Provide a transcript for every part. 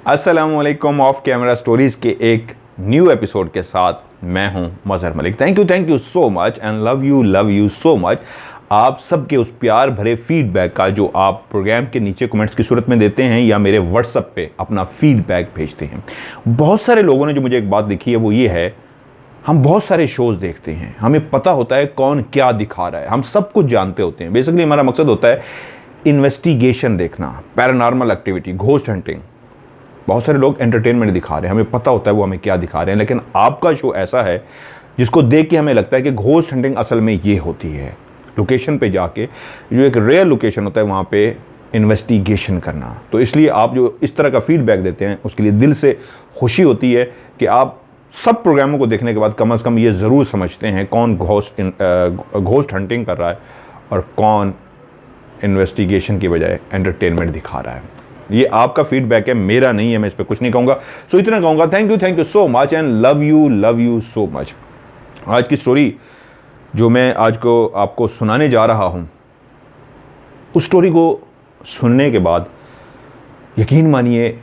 अस्सलामुअलैकुम of camera stories के एक न्यू एपिसोड के साथ मैं हूं Mazhar Malik. Thank you so much and love you so much. आप सबके उस प्यार भरे फीडबैक का जो आप प्रोग्राम के नीचे कमेंट्स की सूरत में देते हैं या मेरे व्हाट्सएप पे अपना फीडबैक भेजते हैं। बहुत सारे लोगों ने जो मुझे एक बात लिखी है वो ये है, हम बहुत सारे शोज़ देखते हैं, हमें पता होता है कौन क्या दिखा रहा है, हम सब कुछ जानते होते हैं। बेसिकली हमारा मकसद होता है इन्वेस्टिगेशन देखना, पैरानॉर्मल एक्टिविटी, घोस्ट हंटिंग। बहुत सारे लोग एंटरटेनमेंट दिखा रहे हैं, हमें पता होता है वो हमें क्या दिखा रहे हैं, लेकिन आपका शो ऐसा है जिसको देख के हमें लगता है कि घोस्ट हंटिंग असल में ये होती है। लोकेशन पे जाके जो एक रेयर लोकेशन होता है वहाँ पे इन्वेस्टिगेशन करना। तो इसलिए आप जो इस तरह का फीडबैक देते हैं उसके लिए दिल से खुशी होती है कि आप सब प्रोग्रामों को देखने के बाद कम से कम ये ज़रूर समझते हैं कौन घोस्ट हंटिंग कर रहा है और कौन इन्वेस्टिगेशन की बजाय एंटरटेनमेंट दिखा रहा है। ये आपका फीडबैक है, मेरा नहीं है, मैं इस पर कुछ नहीं कहूँगा। सो इतना कहूँगा, thank you so much and love you so much. आज की स्टोरी जो मैं आज को आपको सुनाने जा रहा हूँ, उस स्टोरी को सुनने के बाद यकीन मानिए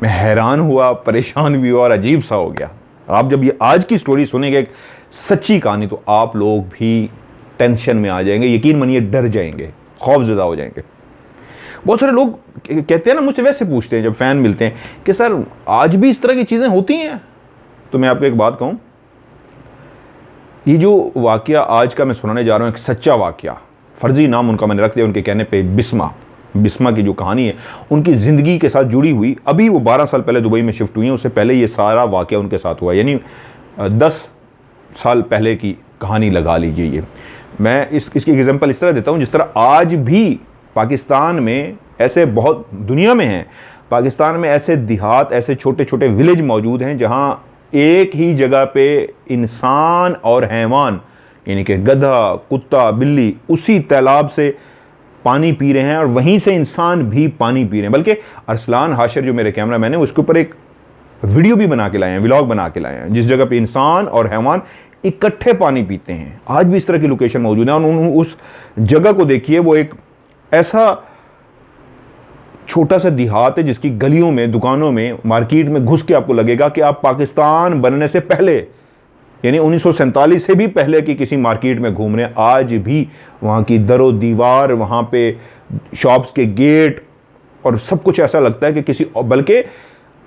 मैं हैरान हुआ, परेशान भी हुआ और अजीब सा हो गया। आप जब ये आज की स्टोरी सुनेंगे, एक सच्ची कहानी, तो आप लोग भी टेंशन में आ जाएंगे, यकीन मानिए डर जाएंगे, खौफजदा हो जाएंगे। बहुत सारे लोग कहते हैं ना, मुझसे वैसे पूछते हैं जब फ़ैन मिलते हैं कि सर आज भी इस तरह की चीज़ें होती हैं। तो मैं आपको एक बात कहूँ, ये जो वाक़या आज का मैं सुनाने जा रहा हूँ एक सच्चा वाक़या, फ़र्ज़ी नाम उनका मैंने रख दिया उनके कहने पे, बिस्मा की जो कहानी है उनकी ज़िंदगी के साथ जुड़ी हुई। अभी वो 12 साल पहले दुबई में शिफ्ट हुई हैं, उससे पहले ये सारा वाक़या उनके साथ हुआ, यानी 10 साल पहले की कहानी लगा लीजिए। ये मैं इसकी एग्जाम्पल इस तरह देता हूँ जिस तरह आज भी पाकिस्तान में ऐसे बहुत, दुनिया में हैं, पाकिस्तान में ऐसे देहात, ऐसे छोटे छोटे विलेज मौजूद हैं जहाँ एक ही जगह पे इंसान और हैवान यानी कि गधा, कुत्ता, बिल्ली उसी तालाब से पानी पी रहे हैं और वहीं से इंसान भी पानी पी रहे हैं। बल्कि अरसलान हाशिर जो मेरे कैमरा मैन है उसके ऊपर एक वीडियो भी बना के लाए हैं, व्लॉग बना के लाए हैं, जिस जगह पे इंसान और हैवान इकट्ठे पानी पीते हैं। आज भी इस तरह की लोकेशन मौजूद है और उस जगह को देखिए, वो एक ऐसा छोटा सा देहात है जिसकी गलियों में, दुकानों में, मार्केट में घुस के आपको लगेगा कि आप पाकिस्तान बनने से पहले यानी 1947 से भी पहले की किसी मार्केट में घूम रहे हैं। आज भी वहाँ की दरो दीवार, वहाँ पे शॉप्स के गेट और सब कुछ ऐसा लगता है कि किसी, बल्कि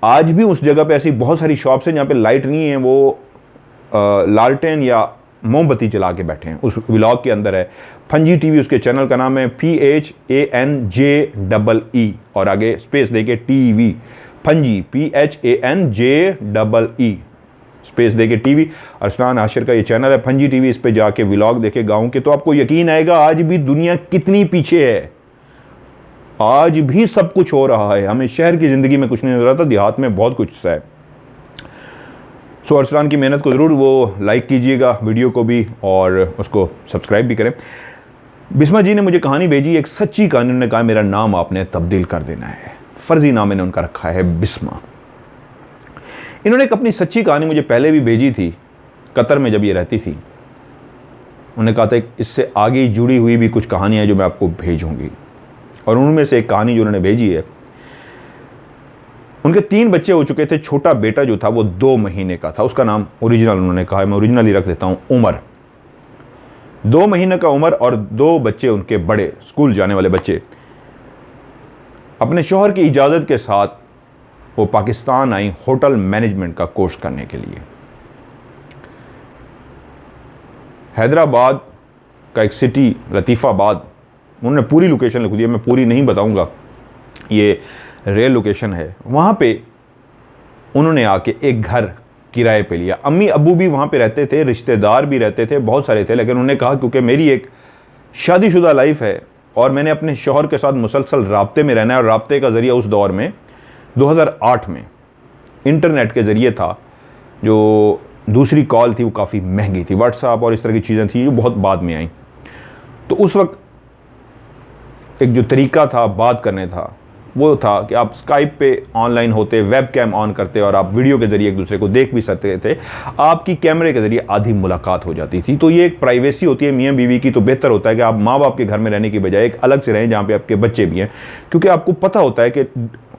आज भी उस जगह पे ऐसी बहुत सारी शॉप्स हैं जहाँ पे लाइट नहीं है, वो लालटेन या मोमबत्ती जला के बैठे हैं। उस व्लॉग के अंदर है फंजी टीवी, उसके चैनल का नाम है PHANJEE और आगे स्पेस देके टीवी, फंजी PHANJEE स्पेस देके टीवी। अरसलान हाशिर का ये चैनल है फंजी टीवी, इस पे जाके व्लॉग देखे गाँव के, तो आपको यकीन आएगा आज भी दुनिया कितनी पीछे है। आज भी सब कुछ हो रहा है, हमें शहर की ज़िंदगी में कुछ नहीं नजर आता, देहात में बहुत कुछ है। सो अरसलान की मेहनत को ज़रूर वो लाइक कीजिएगा, वीडियो को भी, और उसको सब्सक्राइब भी करें। बिस्मा जी ने मुझे कहानी भेजी, एक सच्ची कहानी। उन्होंने कहा मेरा नाम आपने तब्दील कर देना है, फ़र्ज़ी नाम मैंने उनका रखा है बिस्मा। इन्होंने एक अपनी सच्ची कहानी मुझे पहले भी भेजी थी, कतर में जब ये रहती थी। उन्होंने कहा था इससे आगे जुड़ी हुई भी कुछ कहानियाँ जो मैं आपको भेजूँगी, और उनमें से एक कहानी जो उन्होंने भेजी है, उनके 3 बच्चे हो चुके थे। छोटा बेटा जो था वो 2 महीने का था, उसका नाम ओरिजिनल उन्होंने कहा है, मैं ओरिजिनल ही रख देता हूँ, उमर। 2 महीने का उमर और 2 बच्चे उनके बड़े, स्कूल जाने वाले बच्चे। अपने शौहर की इजाज़त के साथ वो पाकिस्तान आई होटल मैनेजमेंट का कोर्स करने के लिए। हैदराबाद का एक सिटी लतीफ़ाबाद, उन्होंने पूरी लोकेशन लिख दी है, मैं पूरी नहीं बताऊंगा, ये रेल लोकेशन है। वहाँ पे उन्होंने आके एक घर किराए पे लिया। अम्मी अब्बू भी वहाँ पे रहते थे, रिश्तेदार भी रहते थे, बहुत सारे थे, लेकिन उन्होंने कहा क्योंकि मेरी एक शादीशुदा लाइफ है और मैंने अपने शौहर के साथ मुसलसल राब्ते में रहना है, और राब्ते का ज़रिया उस दौर में 2008 में इंटरनेट के ज़रिए था। जो दूसरी कॉल थी वो काफ़ी महंगी थी, व्हाट्सएप और इस तरह की चीज़ें थी जो बहुत बाद में आई। तो उस वक्त एक जो तरीका था बात करने था वो था कि आप स्काइप पे ऑनलाइन होते, वेब कैम ऑन करते और आप वीडियो के ज़रिए एक दूसरे को देख भी सकते थे, आपकी कैमरे के ज़रिए आधी मुलाकात हो जाती थी। तो ये एक प्राइवेसी होती है मियाँ बीवी की, तो बेहतर होता है कि आप माँ बाप के घर में रहने की बजाय एक अलग से रहें जहाँ पे आपके बच्चे भी हैं, क्योंकि आपको पता होता है कि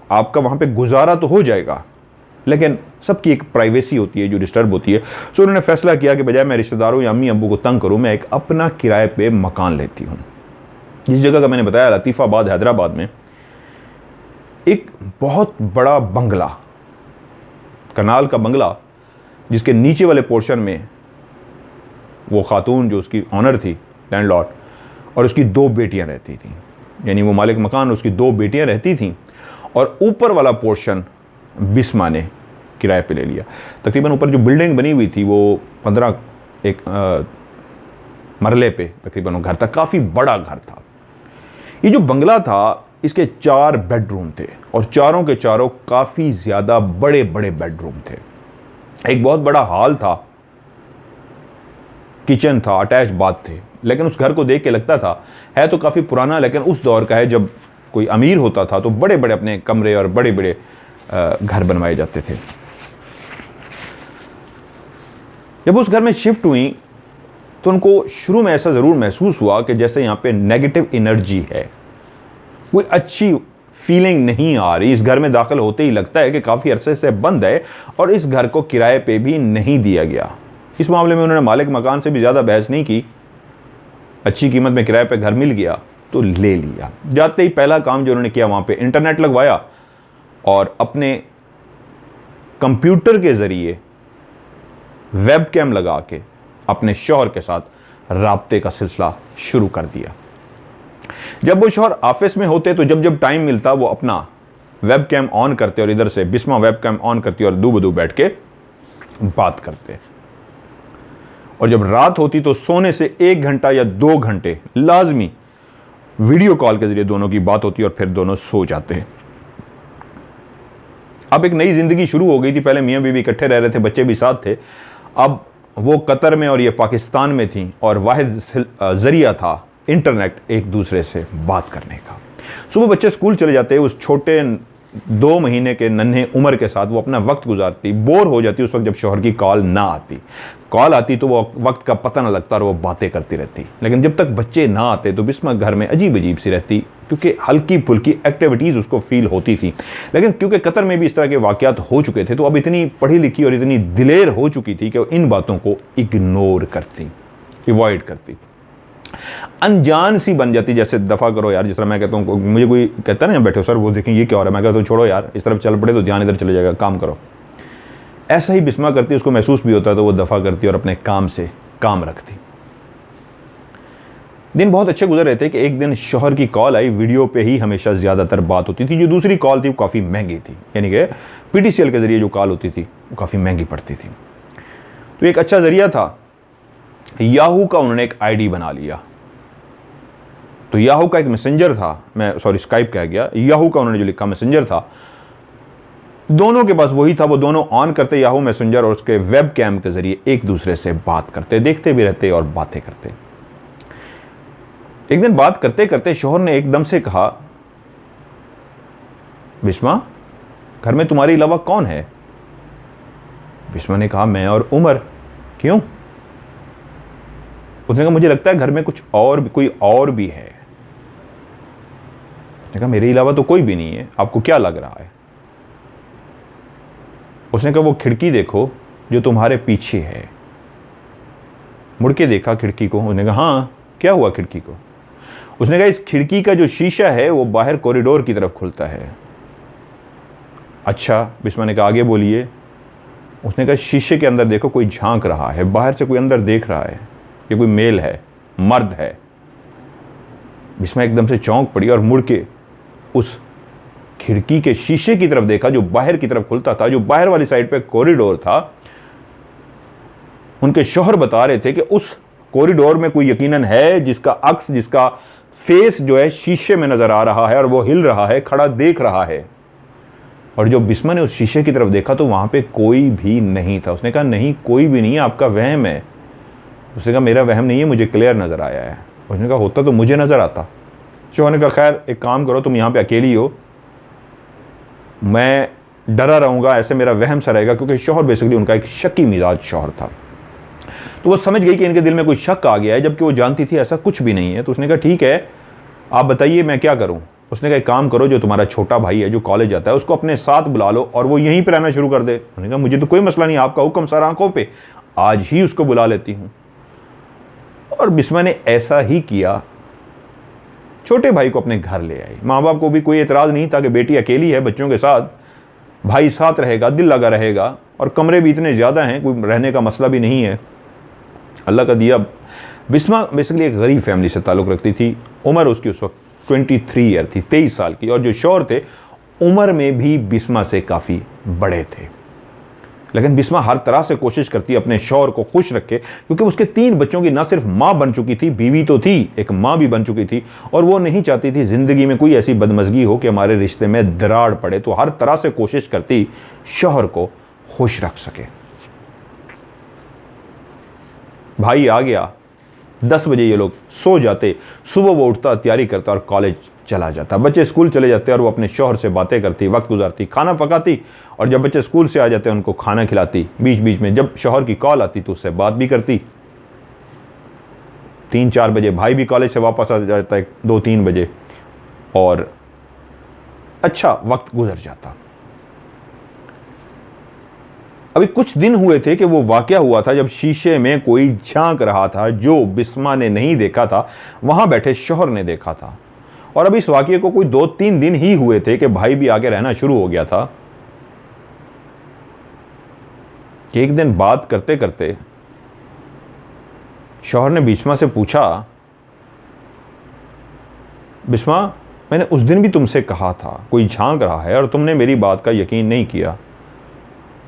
आपका वहाँ पे गुजारा तो हो जाएगा, लेकिन सबकी एक प्राइवेसी होती है जो डिस्टर्ब होती है। सो उन्होंने फैसला किया कि बजाय मैं रिश्तेदारों या अम्मी अब्बू को तंग करूँ, मैं एक अपना किराए पे मकान लेती हूँ। जिस जगह का मैंने बताया, लतीफ़ाबाद हैदराबाद में, एक बहुत बड़ा बंगला, कनाल का बंगला, जिसके नीचे वाले पोर्शन में वो खातून जो उसकी ऑनर थी, लैंडलॉर्ड, और उसकी 2 बेटियां रहती थी, यानी वो मालिक मकान, उसकी 2 बेटियां रहती थीं, और ऊपर वाला पोर्शन बिस्मा ने किराए पे ले लिया। तकरीबन ऊपर जो बिल्डिंग बनी हुई थी वो 15 मरले पे तकरीबन वो घर था, काफ़ी बड़ा घर था। ये जो बंगला था, इसके 4 बेडरूम थे और चारों के चारों काफ़ी ज़्यादा बड़े बड़े बेडरूम थे। एक बहुत बड़ा हॉल था, किचन था, अटैच बाथ थे। लेकिन उस घर को देख के लगता था, है तो काफ़ी पुराना, लेकिन उस दौर का है जब कोई अमीर होता था तो बड़े बड़े अपने कमरे और बड़े बड़े घर बनवाए जाते थे। जब उस घर में शिफ्ट हुई तो उनको शुरू में ऐसा ज़रूर महसूस हुआ कि जैसे यहाँ पे नेगेटिव एनर्जी है, कोई अच्छी फीलिंग नहीं आ रही। इस घर में दाखिल होते ही लगता है कि काफ़ी अरसे से बंद है और इस घर को किराए पे भी नहीं दिया गया। इस मामले में उन्होंने मालिक मकान से भी ज़्यादा बहस नहीं की, अच्छी कीमत में किराए पे घर मिल गया तो ले लिया। जाते ही पहला काम जो उन्होंने किया, वहाँ पे इंटरनेट लगवाया और अपने कंप्यूटर के ज़रिए वेबकैम लगा के अपने शौहर के साथ राब्ते का सिलसिला शुरू कर दिया। जब वो शौहर ऑफिस में होते तो जब जब टाइम मिलता वो अपना वेबकैम ऑन करते और इधर से बिस्मा वेबकैम ऑन करती और दूबदू बैठ के बात करते। और जब रात होती तो सोने से 1 घंटा या 2 घंटे लाजमी वीडियो कॉल के जरिए दोनों की बात होती और फिर दोनों सो जाते। अब एक नई जिंदगी शुरू हो गई थी। पहले मियाँ बीवी इकट्ठे रह रहे थे, बच्चे भी साथ थे। अब वो कतर में और ये पाकिस्तान में थी और वाहिद जरिया था इंटरनेट एक दूसरे से बात करने का। सुबह बच्चे स्कूल चले जाते, उस छोटे 2 महीने के नन्हे उम्र के साथ वो अपना वक्त गुजारती, बोर हो जाती उस वक्त जब शौहर की कॉल ना आती। कॉल आती तो वो वक्त का पता ना लगता और वो बातें करती रहती। लेकिन जब तक बच्चे ना आते तो बिस्मा घर में अजीब अजीब सी रहती, क्योंकि हल्की फुल्की एक्टिविटीज़ उसको फील होती थी। लेकिन क्योंकि कतर में भी इस तरह के वाक़यात हो चुके थे तो अब इतनी पढ़ी लिखी और इतनी दिलेर हो चुकी थी कि वो इन बातों को इग्नोर करती, अवॉइड करती, अनजान सी बन जाती। जैसे दफ़ा करो यार, जिस तरह मैं कहता हूँ, मुझे कोई कहता है ना बैठो सर वो देखें ये क्या हो रहा है, मैं कहता हूँ छोड़ो यार, इस तरफ चल पड़े तो ध्यान इधर चले जाएगा, काम करो। ऐसा ही बिस्मा करती, उसको महसूस भी होता तो वो दफ़ा करती और अपने काम से काम रखती। दिन बहुत अच्छे गुजर रहे थे कि एक दिन शौहर की कॉल आई। वीडियो पे ही हमेशा ज़्यादातर बात होती थी। जो दूसरी कॉल थी वो काफ़ी महंगी थी, यानी कि PTCL के ज़रिए जो कॉल होती थी वो काफ़ी महंगी पड़ती थी। तो एक अच्छा ज़रिया था, याहू का उन्होंने एक ID बना लिया। तो याहू का एक मैसेंजर था, मैं सॉरी स्काइप कह गया, याहू का उन्होंने जो लिखा मैसेंजर था, दोनों के पास वही था। वो दोनों ऑन करते याहू मैसेंजर और उसके वेब कैम के ज़रिए एक दूसरे से बात करते, देखते भी रहते और बातें करते। एक दिन बात करते करते शौहर ने एकदम से कहा, बिस्मा घर में तुम्हारे अलावा कौन है? बिस्मा ने कहा, मैं और उमर। क्यों? उसने कहा, मुझे लगता है घर में कुछ और कोई और भी है। उसने कहा, मेरे अलावा तो कोई भी नहीं है, आपको क्या लग रहा है? उसने कहा, वो खिड़की देखो जो तुम्हारे पीछे है। मुड़ के देखा खिड़की को। उसने कहा, हाँ क्या हुआ खिड़की को? उसने कहा, इस खिड़की का जो शीशा है वो बाहर कॉरिडोर की तरफ खुलता है। अच्छा, बिस्मा ने कहा, आगे बोलिए। उसने कहा, शीशे के अंदर देखो कोई झांक रहा है, बाहर से कोई अंदर देख रहा है, ये कोई मेल है, मर्द है। बिस्मा एकदम से चौंक पड़ी और मुड़ के उस खिड़की के शीशे की तरफ देखा जो बाहर की तरफ खुलता था। जो बाहर वाली साइड पे कॉरिडोर था, उनके शौहर बता रहे थे कि उस कॉरिडोर में कोई यकीनन है जिसका अक्स, जिसका फेस जो है शीशे में नजर आ रहा है और वो हिल रहा है, खड़ा देख रहा है। और जो बिस्मा ने उस शीशे की तरफ देखा तो वहां पे कोई भी नहीं था। उसने कहा, नहीं कोई भी नहीं है, आपका वहम है। उसने कहा, मेरा वहम नहीं है, मुझे क्लियर नजर आया है। उसने कहा, होता तो मुझे नजर आता। शौहर ने कहा, खैर एक काम करो, तुम यहाँ पे अकेली हो, मैं डरा रहूंगा, ऐसे मेरा वहम सा रहेगा। क्योंकि शौहर बेसिकली उनका एक शकी मिजाज शौहर था। तो वो समझ गई कि इनके दिल में कोई शक आ गया है, जबकि वो जानती थी ऐसा कुछ भी नहीं है। तो उसने कहा, ठीक है आप बताइए मैं क्या करूं? उसने कहा एक काम करो, जो तुम्हारा छोटा भाई है जो कॉलेज जाता है उसको अपने साथ बुला लो और वो यहीं पर रहना शुरू कर दे। उन्होंने कहा मुझे तो कोई मसला नहीं, आपका हुक्म सर आंखों पे, आज ही उसको बुला लेती हूं। और बिस्मा ने ऐसा ही किया, छोटे भाई को अपने घर ले आई। माँ बाप को भी कोई एतराज़ नहीं था कि बेटी अकेली है बच्चों के साथ, भाई साथ रहेगा, दिल लगा रहेगा, और कमरे भी इतने ज़्यादा हैं, कोई रहने का मसला भी नहीं है, अल्लाह का दिया। बिस्मा बेसिकली एक गरीब फैमिली से ताल्लुक़ रखती थी। उम्र उसकी उस वक्त 23 ईयर थी, 23 साल की, और जो शौहर थे उम्र में भी बिस्मा से काफ़ी बड़े थे। लेकिन बिस्मा हर तरह से कोशिश करती अपने शौहर को खुश रखे, क्योंकि उसके 3 बच्चों की ना सिर्फ माँ बन चुकी थी, बीवी तो थी, एक माँ भी बन चुकी थी, और वो नहीं चाहती थी ज़िंदगी में कोई ऐसी बदमज़गी हो कि हमारे रिश्ते में दरार पड़े। तो हर तरह से कोशिश करती शौहर को खुश रख सके। भाई आ गया, 10 बजे ये लोग सो जाते, सुबह वो उठता, तैयारी करता और कॉलेज चला जाता। बच्चे स्कूल चले जाते और वो अपने शौहर से बातें करती, वक्त गुजारती, खाना पकाती, और जब बच्चे स्कूल से आ जाते उनको खाना खिलाती। बीच बीच में जब शौहर की कॉल आती तो उससे बात भी करती। 3-4 बजे भाई भी कॉलेज से वापस आ जाता है, 2-3 बजे, और अच्छा वक्त गुजर जाता। अभी कुछ दिन हुए थे कि वो वाकया हुआ था जब शीशे में कोई झांक रहा था, जो बिस्मा ने नहीं देखा था, वहां बैठे शौहर ने देखा था। और अभी इस वाकये को कोई 2-3 दिन ही हुए थे कि भाई भी आगे रहना शुरू हो गया था कि एक दिन बात करते करते शौहर ने बिस्मा से पूछा, बिस्मा, मैंने उस दिन भी तुमसे कहा था कोई झांक रहा है और तुमने मेरी बात का यकीन नहीं किया।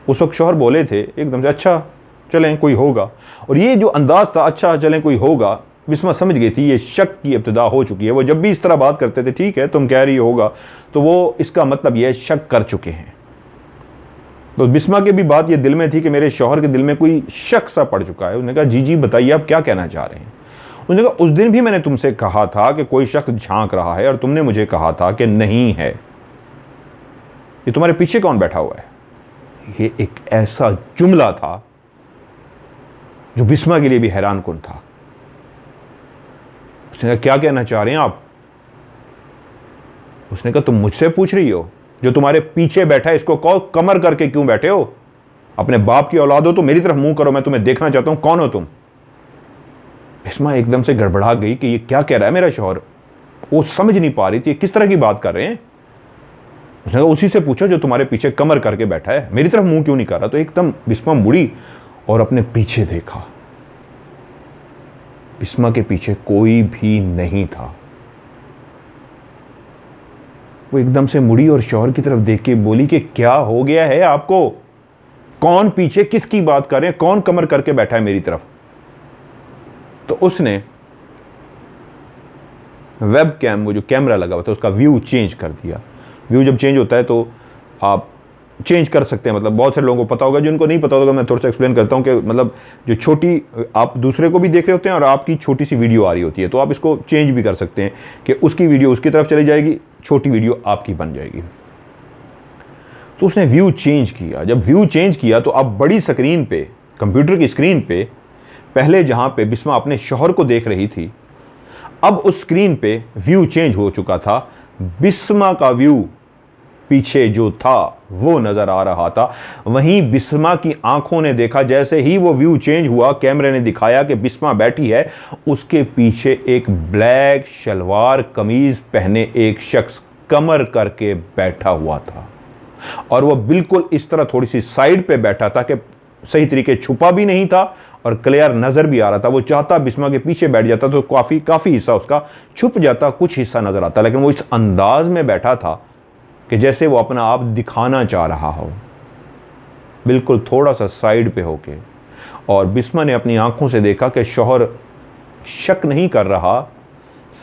उस वक्त शौहर बोले थे एकदम से, अच्छा चलें कोई होगा। और ये जो अंदाज था, अच्छा चलें कोई होगा, बिस्मा समझ गई थी ये शक की इब्तिदा हो चुकी है। वो जब भी इस तरह बात करते थे, ठीक है तुम कह रही होगा, तो वो इसका मतलब ये शक कर चुके हैं। तो बिस्मा के भी बात ये दिल में थी कि मेरे शौहर के दिल में कोई शक सा पड़ चुका है। उन्होंने कहा जी जी बताइए आप क्या कहना चाह रहे हैं। उन्होंने कहा उस दिन भी मैंने तुमसे कहा था कि कोई शख्स झांक रहा है और तुमने मुझे कहा था कि नहीं है। ये तुम्हारे पीछे कौन बैठा हुआ है? ये एक ऐसा जुमला था जो बिस्मा के लिए भी हैरान कुन था। उसने कहा क्या कहना चाह रहे हैं आप? उसने कहा तुम मुझसे पूछ रही हो? जो तुम्हारे पीछे बैठा है इसको कहो कमर करके क्यों बैठे हो? अपने बाप की औलाद हो तो मेरी तरफ मुंह करो, मैं तुम्हें देखना चाहता हूं, कौन हो तुम? बिस्मा एकदम से गड़बड़ा गई कि ये क्या कह रहा है मेरा शौहर। वो समझ नहीं पा रही थी किस तरह की बात कर रहे हैं। उसने कहा उसी से पूछो जो तुम्हारे पीछे कमर करके बैठा है, मेरी तरफ मुंह क्यों नहीं कर रहा? तो एकदम बिस्मा मुड़ी और अपने पीछे देखा। बिस्मा के पीछे कोई भी नहीं था। वो एकदम से मुड़ी और शौहर की तरफ देख के बोली कि क्या हो गया है आपको? कौन पीछे किसकी बात कर रहे हैं? कौन कमर करके बैठा है मेरी तरफ? तो उसने वेब कैम, वो जो कैमरा लगा हुआ था, उसका व्यू चेंज कर दिया। व्यू जब चेंज होता है तो आप चेंज कर सकते हैं, मतलब बहुत सारे लोगों को पता होगा, जिनको नहीं पता होगा मैं थोड़ा सा एक्सप्लेन करता हूं कि मतलब जो छोटी आप दूसरे को भी देख रहे होते हैं और आपकी छोटी सी वीडियो आ रही होती है, तो आप इसको चेंज भी कर सकते हैं कि उसकी वीडियो उसकी तरफ चली जाएगी, छोटी वीडियो आपकी बन जाएगी। तो उसने व्यू चेंज किया। जब व्यू चेंज किया तो अब बड़ी स्क्रीन पे, कंप्यूटर की स्क्रीन पे, पहले जहां पे बिस्मा अपने शौहर को देख रही थी, अब उस स्क्रीन पे व्यू चेंज हो चुका था। बिस्मा का व्यू पीछे जो था वो नजर आ रहा था। वहीं बिस्मा की आंखों ने देखा, जैसे ही वो व्यू चेंज हुआ, कैमरे ने दिखाया कि बिस्मा बैठी है, उसके पीछे एक ब्लैक शलवार कमीज पहने एक शख्स कमर करके बैठा हुआ था। और वो बिल्कुल इस तरह थोड़ी सी साइड पे बैठा था कि सही तरीके छुपा भी नहीं था और क्लियर नजर भी आ रहा था। वो चाहता बिस्मा के पीछे बैठ जाता तो काफी हिस्सा उसका छुप जाता, कुछ हिस्सा नजर आता, लेकिन वो इस अंदाज में बैठा था कि जैसे वो अपना आप दिखाना चाह रहा हो, बिल्कुल थोड़ा सा साइड पे होके। और बिस्मा ने अपनी आंखों से देखा कि शौहर शक नहीं कर रहा,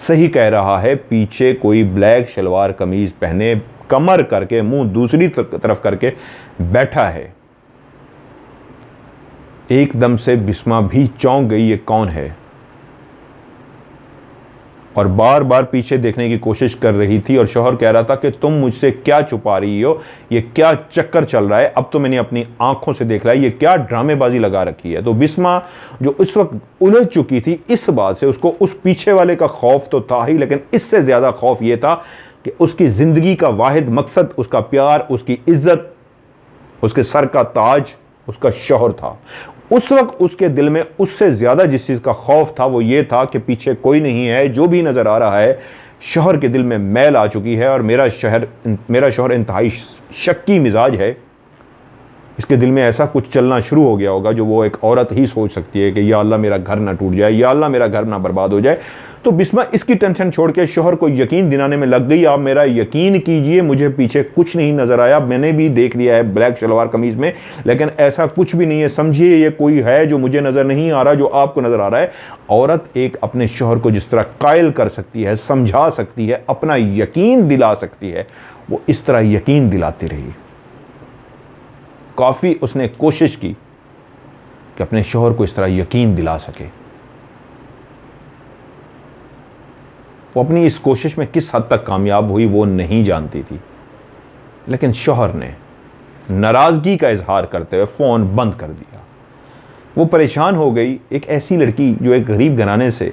सही कह रहा है, पीछे कोई ब्लैक शलवार कमीज पहने कमर करके मुंह दूसरी तरफ करके बैठा है। एकदम से बिस्मा भी चौंक गई, ये कौन है? और बार बार पीछे देखने की कोशिश कर रही थी और शौहर कह रहा था कि तुम मुझसे क्या छुपा रही हो, ये क्या चक्कर चल रहा है? अब तो मैंने अपनी आंखों से देख लिया, ये क्या ड्रामेबाजी लगा रखी है। तो बिस्मा जो इस वक्त उलझ चुकी थी इस बात से, उसको उस पीछे वाले का खौफ तो था ही, लेकिन इससे ज्यादा खौफ ये था कि उसकी ज़िंदगी का वाहिद मकसद उसका प्यार, उसकी इज्जत, उसके सर का ताज उसका शौहर था। उस वक्त उसके दिल में उससे ज़्यादा जिस चीज़ का खौफ था वो ये था कि पीछे कोई नहीं है, जो भी नज़र आ रहा है शौहर के दिल में मैल आ चुकी है और मेरा शौहर इंतहाई शक्की मिजाज है। इसके दिल में ऐसा कुछ चलना शुरू हो गया होगा जो वो एक औरत ही सोच सकती है कि या अल्लाह मेरा घर ना टूट जाए, या अल्लाह मेरा घर ना बर्बाद हो जाए। तो बिस्मा इसकी टेंशन छोड़ के शौहर को यकीन दिलाने में लग गई। आप मेरा यकीन कीजिए, मुझे पीछे कुछ नहीं नजर आया, मैंने भी देख लिया है ब्लैक शलवार कमीज में, लेकिन ऐसा कुछ भी नहीं है। समझिए ये कोई है जो मुझे नजर नहीं आ रहा, जो आपको नजर आ रहा है। औरत एक अपने शौहर को जिस तरह कायल कर सकती है, समझा सकती है, अपना यकीन दिला सकती है, वो इस तरह यकीन दिलाती रही। काफी उसने कोशिश की कि अपने शौहर को इस तरह यकीन दिला सके। वो अपनी इस कोशिश में किस हद तक कामयाब हुई वो नहीं जानती थी, लेकिन शौहर ने नाराजगी का इजहार करते हुए फोन बंद कर दिया। वो परेशान हो गई। एक ऐसी लड़की जो एक गरीब घराने से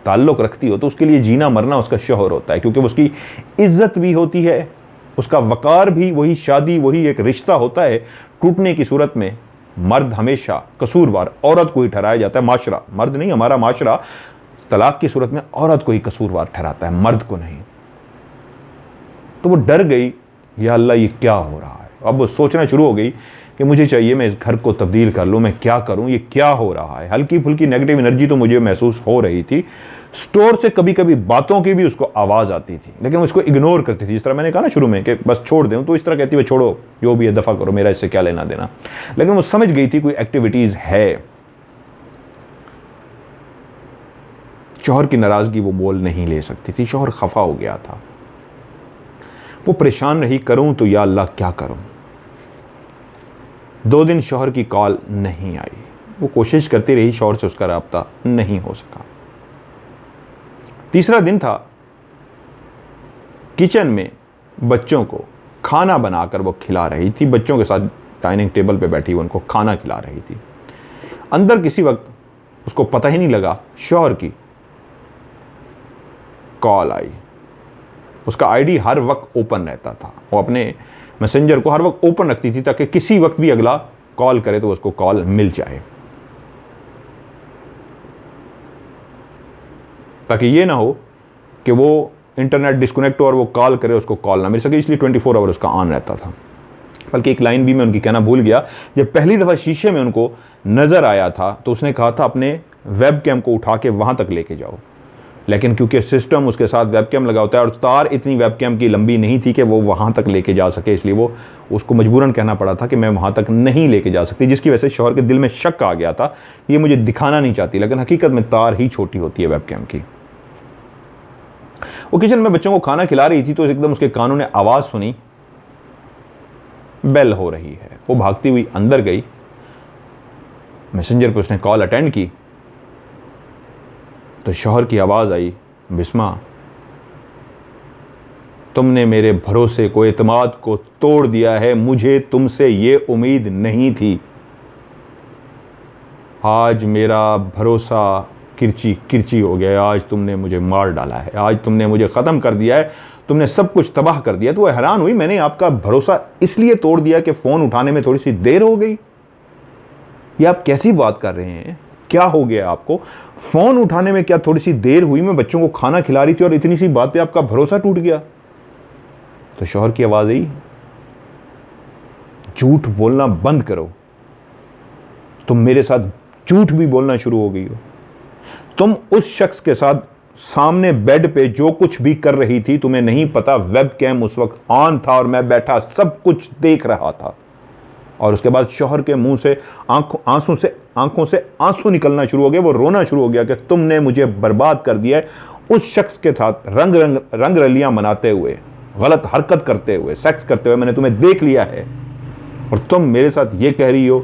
ताल्लुक रखती हो तो उसके लिए जीना मरना उसका शौहर होता है, क्योंकि उसकी इज्जत भी होती है, उसका वकार भी। वही शादी, वही एक रिश्ता होता है। टूटने की सूरत में मर्द हमेशा कसूरवार औरत को ही ठहराया जाता है। माशरा, मर्द नहीं, हमारा माशरा तलाक की सूरत में औरत को ही कसूरवार ठहराता है, मर्द को नहीं। तो वो डर गई, या अल्लाह ये क्या हो रहा है। अब वो सोचना शुरू हो गई कि मुझे चाहिए मैं इस घर को तब्दील कर लूँ, मैं क्या करूँ, ये क्या हो रहा है। हल्की फुल्की नेगेटिव एनर्जी तो मुझे महसूस हो रही थी। स्टोर से कभी कभी बातों की भी उसको आवाज़ आती थी, लेकिन वो इसको इग्नोर करती थी। जिस तरह मैंने कहा ना शुरू में कि बस छोड़ दें, तो इस तरह कहती है छोड़ो, जो भी है दफ़ा करो, मेरा इससे क्या लेना देना। लेकिन वो समझ गई थी कोई एक्टिविटीज़ है। शौहर की नाराज़गी वो मोल नहीं ले सकती थी। शौहर खफा हो गया था। वो परेशान रही, करूं तो या अल्लाह क्या करूं। 2 दिन शौहर की कॉल नहीं आई। वो कोशिश करती रही, शौहर से उसका राब्ता नहीं हो सका। तीसरा दिन था। किचन में बच्चों को खाना बनाकर वो खिला रही थी। बच्चों के साथ डाइनिंग टेबल पे बैठी वो उनको खाना खिला रही थी। अंदर किसी वक्त उसको पता ही नहीं लगा शौहर की कॉल आई। उसका आईडी हर वक्त ओपन रहता था। वो अपने मैसेंजर को हर वक्त ओपन रखती थी ताकि किसी वक्त भी अगला कॉल करे तो उसको कॉल मिल जाए, ताकि ये ना हो कि वो इंटरनेट डिस्कनेक्ट हो और वो कॉल करे उसको कॉल ना मिल सके। इसलिए 24 आवर उसका ऑन रहता था। बल्कि एक लाइन भी मैं उनकी कहना भूल गया। जब पहली दफ़ा शीशे में उनको नज़र आया था तो उसने कहा था अपने वेब कैम को उठा के वहाँ तक लेके जाओ, लेकिन क्योंकि सिस्टम उसके साथ वेब कैम लगा होता है और तार इतनी वेब कैम की लंबी नहीं थी कि वो वहाँ तक लेके जा सके, इसलिए वो उसको मजबूरन कहना पड़ा था कि मैं वहाँ तक नहीं लेके जा सकती, जिसकी वजह से शौहर के दिल में शक आ गया था। ये मुझे दिखाना नहीं चाहती, लेकिन हकीकत में तार ही छोटी होती है वेब कैम की। वो किचन में बच्चों को खाना खिला रही थी तो एकदम उसके कानों ने आवाज़ सुनी, बेल हो रही है। वो भागती हुई अंदर गई। मैसेंजर पे उसने कॉल अटेंड की तो शौहर की आवाज़ आई, बिस्मा तुमने मेरे भरोसे को, एतमाद को तोड़ दिया है। मुझे तुमसे ये उम्मीद नहीं थी। आज मेरा भरोसा किरची किरची हो गया है। आज तुमने मुझे मार डाला है, आज तुमने मुझे ख़त्म कर दिया है, तुमने सब कुछ तबाह कर दिया। तो वो हैरान हुई, मैंने आपका भरोसा इसलिए तोड़ दिया कि फ़ोन उठाने में थोड़ी सी देर हो गई। ये आप कैसी बात कर रहे हैं, क्या हो गया आपको? फ़ोन उठाने में क्या थोड़ी सी देर हुई? मैं बच्चों को खाना खिला रही थी और इतनी सी बात पे आपका भरोसा टूट गया। तो शौहर की आवाज़ आई, झूठ बोलना बंद करो। तुम मेरे साथ झूठ भी बोलना शुरू हो गई हो। तुम उस शख्स के साथ सामने बेड पे जो कुछ भी कर रही थी, तुम्हें नहीं पता वेब कैम उस वक्त ऑन था और मैं बैठा सब कुछ देख रहा था। और उसके बाद शौहर के मुंह से आंखों से आंसू निकलना शुरू हो गए। वो रोना शुरू हो गया कि तुमने मुझे बर्बाद कर दिया है। उस शख्स के साथ रंग रलियां मनाते हुए, गलत हरकत करते हुए, सेक्स करते हुए मैंने तुम्हें देख लिया है और तुम मेरे साथ ये कह रही हो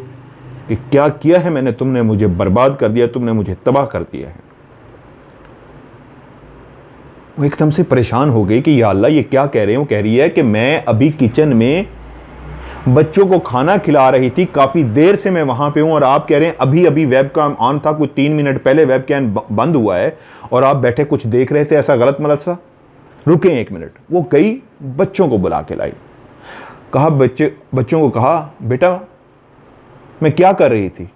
कि क्या किया है मैंने? तुमने मुझे बर्बाद कर दिया, तुमने मुझे तबाह कर दिया है। वो एकदम से परेशान हो गई कि या अल्लाह ये क्या कह रहे हो? कह रही है कि मैं अभी किचन में बच्चों को खाना खिला रही थी, काफी देर से मैं वहां पे हूं और आप कह रहे हैं अभी अभी वेब कैम ऑन था, कुछ 3 मिनट पहले वेब कैम बंद हुआ है और आप बैठे कुछ देख रहे थे, ऐसा गलत मलत सा। रुकें 1 मिनट। वो गई, बच्चों को बुला के लाई, कहा बच्चों को कहा, बेटा मैं क्या कर रही थी?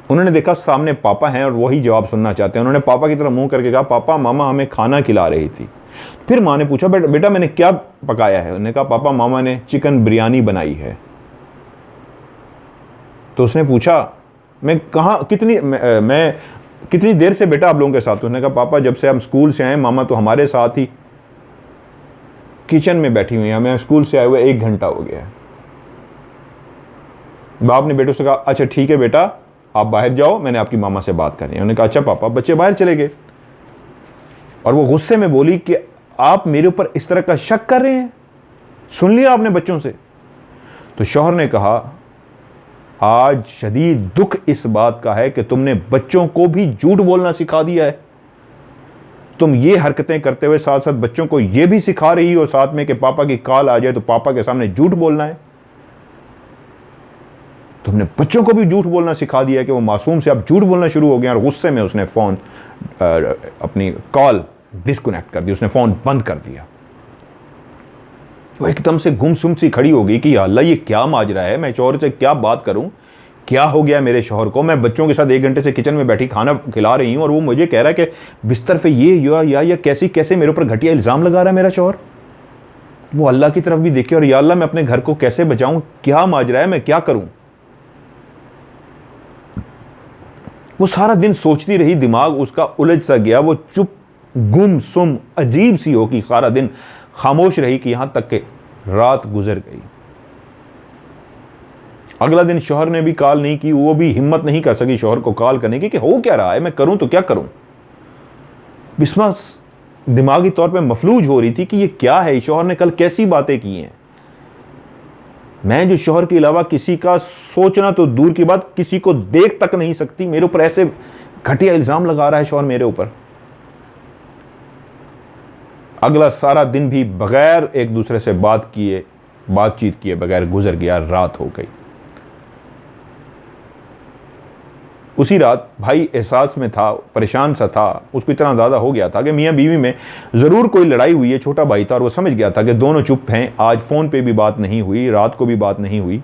उन्होंने देखा सामने पापा हैं और वही जवाब सुनना चाहते हैं। उन्होंने पापा की तरफ मुंह करके कहा, पापा मामा हमें खाना खिला रही थी। फिर माँ ने पूछा, बेटा मैंने क्या पकाया है? उन्होंने कहा, पापा मामा ने चिकन बिरयानी बनाई है। तो उसने पूछा, मैं कितनी देर से बेटा आप लोगों के साथ? उन्होंने कहा, पापा जब से हम स्कूल से आए, मामा तो हमारे साथ ही किचन में बैठी हुई है, मैं स्कूल से आए हुए 1 घंटा हो गया है। बाप ने बेटों से कहा, अच्छा ठीक है बेटा आप बाहर जाओ, मैंने आपकी मामा से बात करनी है। उन्होंने कहा, अच्छा पापा। बच्चे बाहर चले गए और वो गुस्से में बोली कि आप मेरे ऊपर इस तरह का शक कर रहे हैं? सुन लिया आपने बच्चों से? तो शौहर ने कहा, आज शदीद दुख इस बात का है कि तुमने बच्चों को भी झूठ बोलना सिखा दिया है। तुम ये हरकतें करते हुए साथ साथ बच्चों को यह भी सिखा रही हो साथ में कि पापा की कॉल आ जाए तो पापा के सामने झूठ बोलना है। तुमने बच्चों को भी झूठ बोलना सिखा दिया कि वो मासूम से अब झूठ बोलना शुरू हो गया। और गुस्से में उसने फोन अपनी कॉल डिस्कनेक्ट कर दी, उसने फोन बंद कर दिया। वो एकदम से गुमसुम सी खड़ी हो गई कि या अल्लाह ये क्या माजरा है, मैं शौहर से क्या बात करूं, क्या हो गया मेरे शौहर को? मैं बच्चों के साथ 1 घंटे से किचन में बैठी खाना खिला रही हूं और वो मुझे कह रहा है कि बिस्तर पे ये कैसे मेरे ऊपर घटिया इल्जाम लगा रहा है मेरा शौहर। वो अल्लाह की तरफ भी देखे और या अल्लाह मैं अपने घर को कैसे बचाऊं, क्या माजरा है, मैं क्या करूं? वो सारा दिन सोचती रही, दिमाग उसका उलझ सा गया। वो चुप गुमसुम अजीब सी हो कि सारा दिन खामोश रही कि यहां तक कि रात गुजर गई। अगला दिन शौहर ने भी कॉल नहीं की, वो भी हिम्मत नहीं कर सकी शौहर को कॉल करने की कि हो क्या रहा है, मैं करूं तो क्या करूं। बिस्मा दिमागी तौर पे मफलूज हो रही थी कि ये क्या है, शौहर ने कल कैसी बातें की हैं। मैं जो शौहर के अलावा किसी का सोचना तो दूर की बात, किसी को देख तक नहीं सकती, मेरे ऊपर ऐसे घटिया इल्जाम लगा रहा है शौहर मेरे ऊपर। अगला सारा दिन भी बगैर एक दूसरे से बातचीत किए बगैर गुजर गया। रात हो गई। उसी रात भाई एहसास में था, परेशान सा था, उसको इतना ज़्यादा हो गया था कि मियाँ बीवी में ज़रूर कोई लड़ाई हुई है। छोटा भाई था और वो समझ गया था कि दोनों चुप हैं, आज फ़ोन पे भी बात नहीं हुई, रात को भी बात नहीं हुई।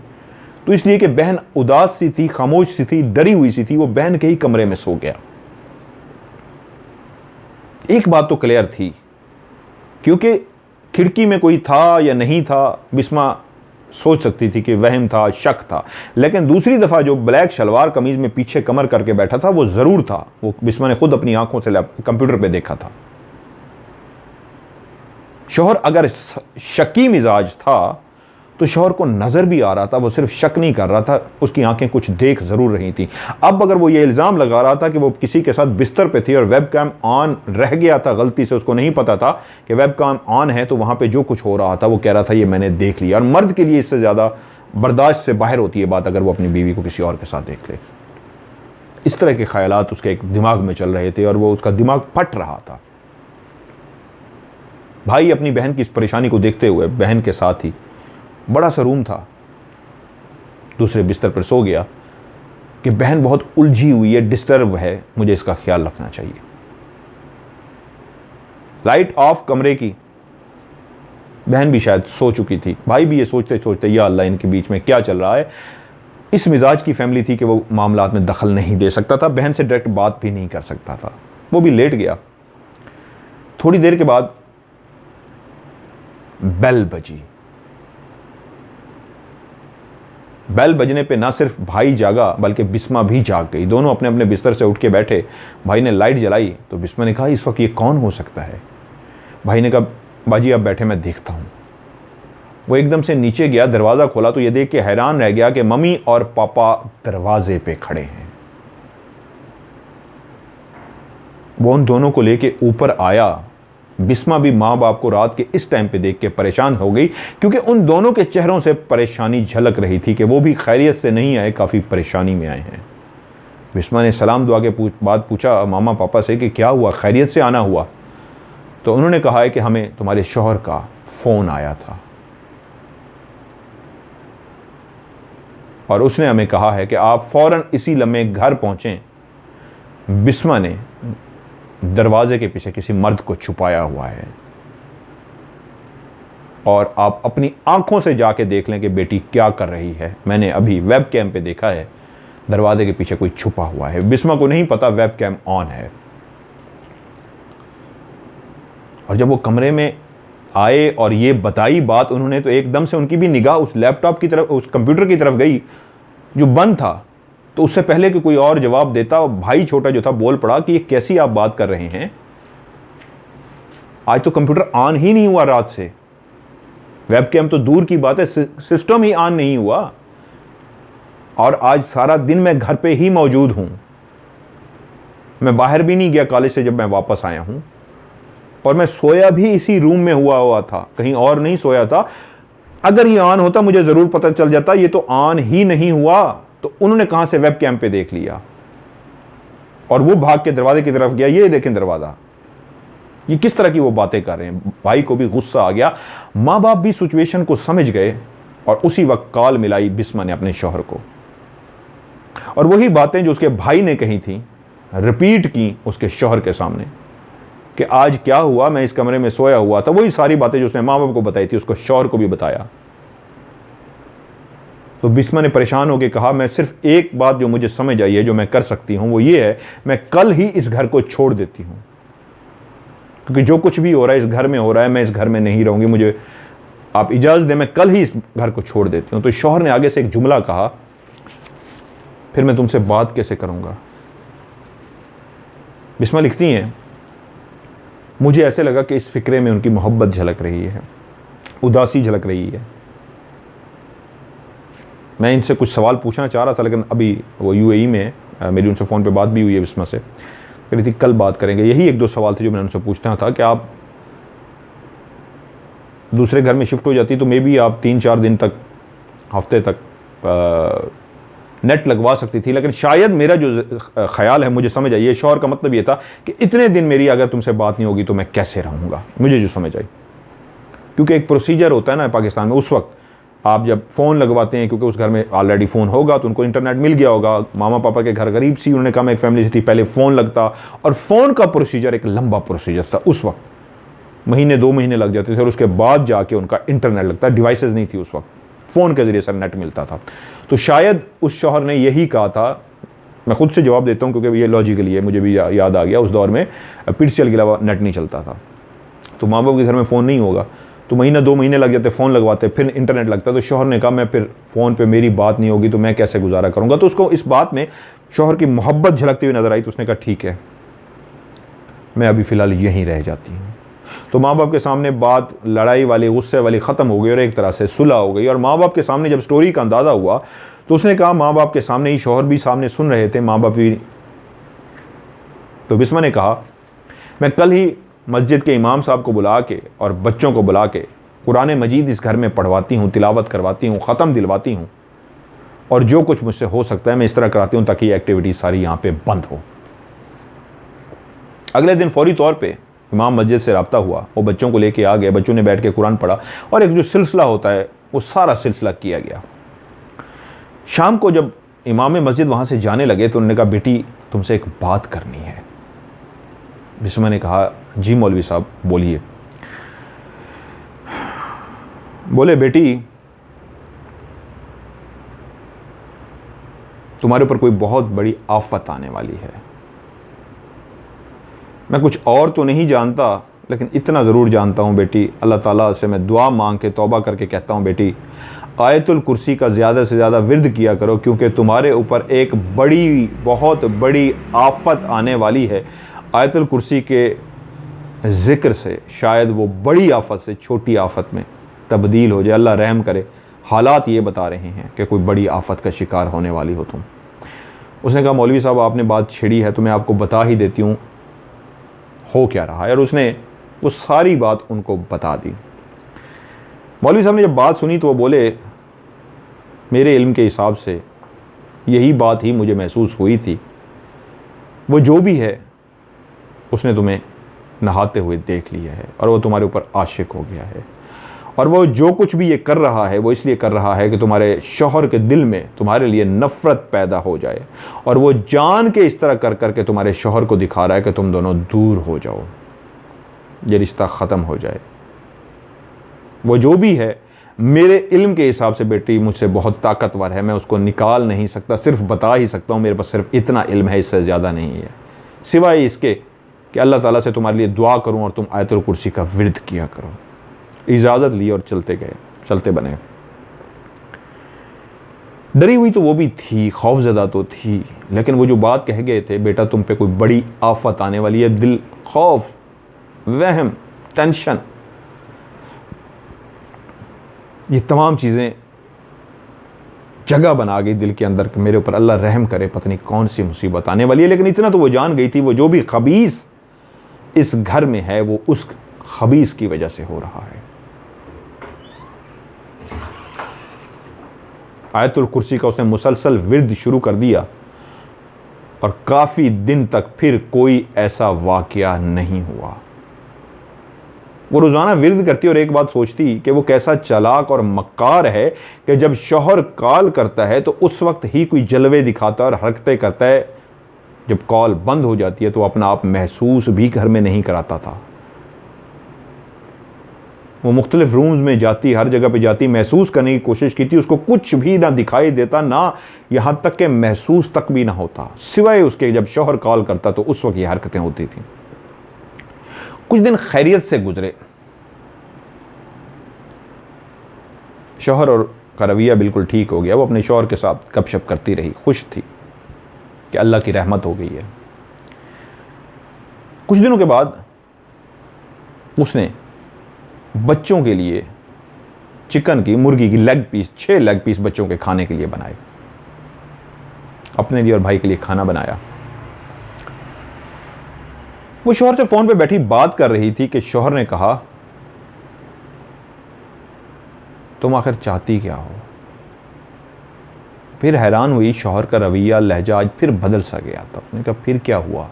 तो इसलिए कि बहन उदास सी थी, खामोश सी थी, डरी हुई सी थी, वो बहन के ही कमरे में सो गया। एक बात तो क्लियर थी, क्योंकि खिड़की में कोई था या नहीं था बिस्मा सोच सकती थी कि वहम था, शक था। लेकिन दूसरी दफ़ा जो ब्लैक शलवार कमीज में पीछे कमर करके बैठा था वो ज़रूर था। वो बिस्मा ने खुद अपनी आंखों से कंप्यूटर पे देखा था। शौहर अगर शकी मिजाज था तो शौहर को नज़र भी आ रहा था, वो सिर्फ शक नहीं कर रहा था, उसकी आंखें कुछ देख ज़रूर रही थी। अब अगर वो ये इल्ज़ाम लगा रहा था कि वो किसी के साथ बिस्तर पे थी और वेबकैम ऑन रह गया था गलती से, उसको नहीं पता था कि वेबकैम ऑन है, तो वहाँ पे जो कुछ हो रहा था वो कह रहा था ये मैंने देख लिया। और मर्द के लिए इससे ज़्यादा बर्दाश्त से बाहर होती है बात अगर वो अपनी बीवी को किसी और के साथ देख ले। इस तरह के ख्यालात उसके एक दिमाग में चल रहे थे और वो उसका दिमाग फट रहा था। भाई अपनी बहन की इस परेशानी को देखते हुए बहन के साथ ही बड़ा सा रूम था, दूसरे बिस्तर पर सो गया कि बहन बहुत उलझी हुई है, डिस्टर्ब है, मुझे इसका ख्याल रखना चाहिए। लाइट ऑफ कमरे की, बहन भी शायद सो चुकी थी। भाई भी ये सोचते सोचते या अल्लाह इनके बीच में क्या चल रहा है। इस मिजाज की फैमिली थी कि वो मामलात में दखल नहीं दे सकता था, बहन से डायरेक्ट बात भी नहीं कर सकता था। वो भी लेट गया। थोड़ी देर के बाद बेल बजी। बेल बजने पे ना सिर्फ भाई जागा बल्कि बिस्मा भी जाग गई। दोनों अपने अपने बिस्तर से उठ के बैठे। भाई ने लाइट जलाई तो बिस्मा ने कहा, इस वक्त ये कौन हो सकता है? भाई ने कहा, बाजी आप बैठे, मैं देखता हूँ। वो एकदम से नीचे गया, दरवाज़ा खोला तो ये देख के हैरान रह गया कि मम्मी और पापा दरवाजे पे खड़े हैं। वो उन दोनों को लेके ऊपर आया। बिस्मा भी माँ बाप को रात के इस टाइम पे देख के परेशान हो गई, क्योंकि उन दोनों के चेहरों से परेशानी झलक रही थी कि वो भी खैरियत से नहीं आए, काफ़ी परेशानी में आए हैं। बिस्मा ने सलाम दुआ के बाद पूछा मामा पापा से कि क्या हुआ, खैरियत से आना हुआ? तो उन्होंने कहा है कि हमें तुम्हारे शौहर का फ़ोन आया था और उसने हमें कहा है कि आप फ़ौरन इसी लम्हे घर पहुँचें। बिस्मा ने दरवाजे के पीछे किसी मर्द को छुपाया हुआ है। और आप अपनी आंखों से जाके देख लें कि बेटी क्या कर रही है। मैंने अभी वेब कैम पे देखा है, दरवाजे के पीछे कोई छुपा हुआ है। बिस्मा को नहीं पता वेब कैम ऑन है। और जब वो कमरे में आए और ये बताई बात उन्होंने, तो एकदम से उनकी भी निगाह उस लैपटॉप की तरफ, उस कंप्यूटर की तरफ गई जो बंद था। तो उससे पहले कि कोई और जवाब देता, भाई छोटा जो था बोल पड़ा कि ये कैसी आप बात कर रहे हैं, आज तो कंप्यूटर ऑन ही नहीं हुआ रात से। वेबकैम तो दूर की बात है, सिस्टम ही ऑन नहीं हुआ। और आज सारा दिन मैं घर पे ही मौजूद हूं, मैं बाहर भी नहीं गया कॉलेज से जब मैं वापस आया हूं। और मैं सोया भी इसी रूम में हुआ था, कहीं और नहीं सोया था। अगर ये ऑन होता मुझे जरूर पता चल जाता, ये तो ऑन ही नहीं हुआ। तो उन्होंने कहां से वेब कैम पे देख लिया। और वो भाग के दरवाजे की तरफ गया, ये देखें दरवाजा, ये किस तरह की वो बातें कर रहे हैं। भाई को भी गुस्सा आ गया, मां बाप भी सिचुएशन को समझ गए। और उसी वक्त कॉल मिलाई बिस्मा ने अपने शौहर को, और वही बातें जो उसके भाई ने कही थी रिपीट की उसके शौहर के सामने कि आज क्या हुआ, मैं इस कमरे में सोया हुआ था। वही सारी बातें जो उसने मां बाप को बताई थी उसको शौहर को भी बताया। तो बिस्मा ने परेशान होकर कहा, मैं सिर्फ एक बात जो मुझे समझ आई है, जो मैं कर सकती हूं, वो ये है, मैं कल ही इस घर को छोड़ देती हूं। क्योंकि जो कुछ भी हो रहा है इस घर में हो रहा है, मैं इस घर में नहीं रहूंगी, मुझे आप इजाजत दें, मैं कल ही इस घर को छोड़ देती हूं। तो शौहर ने आगे से एक जुमला कहा, फिर मैं तुमसे बात कैसे करूंगा। बिस्मा लिखती हैं, मुझे ऐसे लगा कि इस फिक्रे में उनकी मोहब्बत झलक रही है, उदासी झलक रही है। मैं इनसे कुछ सवाल पूछना चाह रहा था, लेकिन अभी वो यूएई में है, मेरी उनसे फ़ोन पे बात भी हुई है बिस्मा से, कह रही थी कल बात करेंगे। यही एक दो सवाल थे जो मैंने उनसे पूछना था कि आप दूसरे घर में शिफ्ट हो जाती तो मे बी आप 3-4 दिन तक, हफ्ते तक नेट लगवा सकती थी। लेकिन शायद मेरा जो ख्याल है, मुझे समझ आई, ये शौहर का मतलब ये था कि इतने दिन मेरी अगर तुमसे बात नहीं होगी तो मैं कैसे रहूँगा। मुझे जो समझ आई, क्योंकि एक प्रोसीजर होता है ना पाकिस्तान में, उस वक्त आप जब फ़ोन लगवाते हैं, क्योंकि उस घर में ऑलरेडी फ़ोन होगा तो उनको इंटरनेट मिल गया होगा। मामा पापा के घर गरीब सी, उन्होंने कहा मैं एक फैमिली से थी, पहले फ़ोन लगता, और फ़ोन का प्रोसीजर एक लंबा प्रोसीजर था। उस वक्त महीने 2 महीने लग जाते थे, और उसके बाद जाके उनका इंटरनेट लगता। डिवाइसेस नहीं थी उस वक्त, फ़ोन के ज़रिए से नेट मिलता था। तो शायद उस शौहर ने यही कहा था, मैं खुद से जवाब देता हूँ क्योंकि ये लॉजिकली है, मुझे भी याद आ गया, उस दौर में पिक्सल के अलावा नेट नहीं चलता था। तो माँ बाप के घर में फ़ोन नहीं होगा तो महीना 2 महीने लग जाते, फ़ोन लगवाते, फिर इंटरनेट लगता। तो शौहर ने कहा मैं फिर फ़ोन पे मेरी बात नहीं होगी तो मैं कैसे गुजारा करूँगा। तो उसको इस बात में शौहर की मोहब्बत झलकती हुई नज़र आई। तो उसने कहा ठीक है, मैं अभी फ़िलहाल यहीं रह जाती हूँ। तो माँ बाप के सामने बात लड़ाई वाली, गुस्से वाली ख़त्म हो गई और एक तरह से सुलह हो गई। और माँ बाप के सामने जब स्टोरी का अंदाज़ा हुआ तो उसने कहा, माँ बाप के सामने ही, शौहर भी सामने सुन रहे थे, माँ बाप भी। तो बिस्मा ने कहा, मैं कल ही मस्जिद के इमाम साहब को बुला के और बच्चों को बुला के कुरान मजीद इस घर में पढ़वाती हूँ, तिलावत करवाती हूँ, ख़त्म दिलवाती हूँ, और जो कुछ मुझसे हो सकता है मैं इस तरह कराती हूँ ताकि ये एक्टिविटी सारी यहाँ पे बंद हो। अगले दिन फौरी तौर पे इमाम मस्जिद से रब्ता हुआ, वो बच्चों को लेके आ गए, बच्चों ने बैठ के कुरान पढ़ा, और एक जो सिलसिला होता है वो सारा सिलसिला किया गया। शाम को जब इमाम मस्जिद वहाँ से जाने लगे तो उन्होंने कहा, बेटी तुमसे एक बात करनी है। बिस्मा ने कहा, जी मौलवी साहब बोलिए। बोले, बेटी तुम्हारे ऊपर कोई बहुत बड़ी आफत आने वाली है। मैं कुछ और तो नहीं जानता, लेकिन इतना ज़रूर जानता हूँ बेटी, अल्लाह ताला से मैं दुआ मांग के तौबा करके कहता हूँ बेटी, आयतुल कुर्सी का ज़्यादा से ज़्यादा विर्द किया करो, क्योंकि तुम्हारे ऊपर एक बड़ी, बहुत बड़ी आफत आने वाली है। आयतुल कुर्सी के ज़िक्र से शायद वो बड़ी आफत से छोटी आफत में तब्दील हो जाए। अल्लाह रहम करे, हालात ये बता रहे हैं कि कोई बड़ी आफत का शिकार होने वाली हो तुम। उसने कहा, मौलवी साहब आपने बात छेड़ी है तो मैं आपको बता ही देती हूँ हो क्या रहा है। और उसने वो सारी बात उनको बता दी। मौलवी साहब ने जब बात सुनी तो वो बोले, मेरे इल्म के हिसाब से यही बात ही मुझे महसूस हुई थी, वो जो भी है उसने तुम्हें नहाते हुए देख लिया है और वो तुम्हारे ऊपर आशिक हो गया है। और वो जो कुछ भी ये कर रहा है वो इसलिए कर रहा है कि तुम्हारे शौहर के दिल में तुम्हारे लिए नफ़रत पैदा हो जाए, और वो जान के इस तरह कर करके तुम्हारे शौहर को दिखा रहा है कि तुम दोनों दूर हो जाओ, ये रिश्ता ख़त्म हो जाए। वो जो भी है मेरे इल्म के हिसाब से बेटी मुझसे बहुत ताकतवर है, मैं उसको निकाल नहीं सकता, सिर्फ बता ही सकता हूँ। मेरे पास सिर्फ इतना इल्म है, इससे ज़्यादा नहीं है, सिवाय इसके कि अल्लाह ताला से तुम्हारे लिए दुआ करूँ और तुम आयतुल कुर्सी का विर्द किया करो। इजाज़त ली और चलते गए, चलते बने। डरी हुई तो वो भी थी, खौफज़दा तो थी, लेकिन वो जो बात कह गए थे, बेटा तुम पे कोई बड़ी आफत आने वाली है, दिल खौफ, वहम, टेंशन, ये तमाम चीज़ें जगह बना गई दिल के अंदर कि मेरे ऊपर अल्लाह रहम करे, पता नहीं कौन सी मुसीबत आने वाली है। लेकिन इतना तो वो जान गई थी, वो जो भी खबीस इस घर में है वो उस खबीस की वजह से हो रहा है। आयतुल कुर्सी का उसने मुसलसल विर्द शुरू कर दिया और काफ़ी दिन तक फिर कोई ऐसा वाक़या नहीं हुआ। वो रोज़ाना विर्द करती और एक बात सोचती कि वो कैसा चालाक और मक्कार है कि जब शौहर कॉल करता है तो उस वक्त ही कोई जलवे दिखाता और हरकतें करता है, जब कॉल बंद हो जाती है तो अपना आप महसूस भी घर में नहीं कराता था। वो मुख्तलिफ रूम्स में जाती, हर जगह पे जाती, महसूस करने की कोशिश की थी, उसको कुछ भी ना दिखाई देता, ना यहाँ तक कि महसूस तक भी ना होता, सिवाय उसके जब शौहर कॉल करता तो उस वक्त ये हरकतें होती थी। कुछ दिन खैरियत से गुजरे, शौहर और का रवैया बिल्कुल ठीक हो गया। वो अपने शौहर के साथ गपशप करती रही, खुश थी कि अल्लाह की रहमत हो गई है। कुछ दिनों के बाद उसने बच्चों के लिए चिकन की, मुर्गी की लेग पीस, 6 लेग पीस बच्चों के खाने के लिए बनाए, अपने लिए और भाई के लिए खाना बनाया। वो शौहर से फोन पे बैठी बात कर रही थी कि शौहर ने कहा तुम आखिर चाहती क्या हो। फिर हैरान हुई, शौहर का रवैया, लहजा आज फिर बदल सा गया था। उसने कहा फिर क्या हुआ।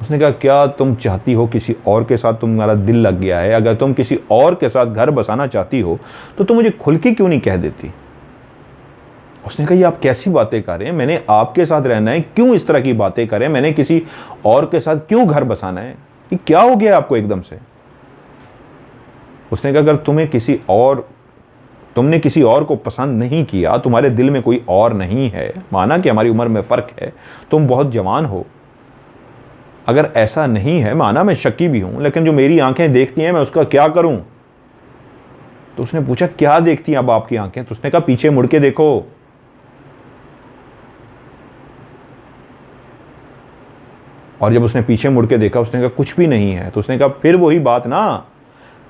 उसने कहा क्या तुम चाहती हो किसी और के साथ, तुम्हारा दिल लग गया है, अगर तुम किसी और के साथ घर बसाना चाहती हो तो तुम मुझे खुल के क्यों नहीं कह देती। उसने कहा ये आप कैसी बातें कर रहे हैं, मैंने आपके साथ रहना है, क्यों इस तरह की बातें करें, मैंने किसी और के साथ क्यों घर बसाना है, ये क्या हो गया आपको एकदम से। उसने कहा अगर तुमने किसी और को पसंद नहीं किया, तुम्हारे दिल में कोई और नहीं है, माना कि हमारी उम्र में फ़र्क है, तुम बहुत जवान हो, अगर ऐसा नहीं है, माना मैं शक्की भी हूं, लेकिन जो मेरी आंखें देखती हैं मैं उसका क्या करूं। तो उसने पूछा क्या देखती हैं अब आपकी आंखें। तो उसने कहा पीछे मुड़ के देखो। और जब उसने पीछे मुड़ के देखा, उसने कहा कुछ भी नहीं है। तो उसने कहा फिर वही बात ना,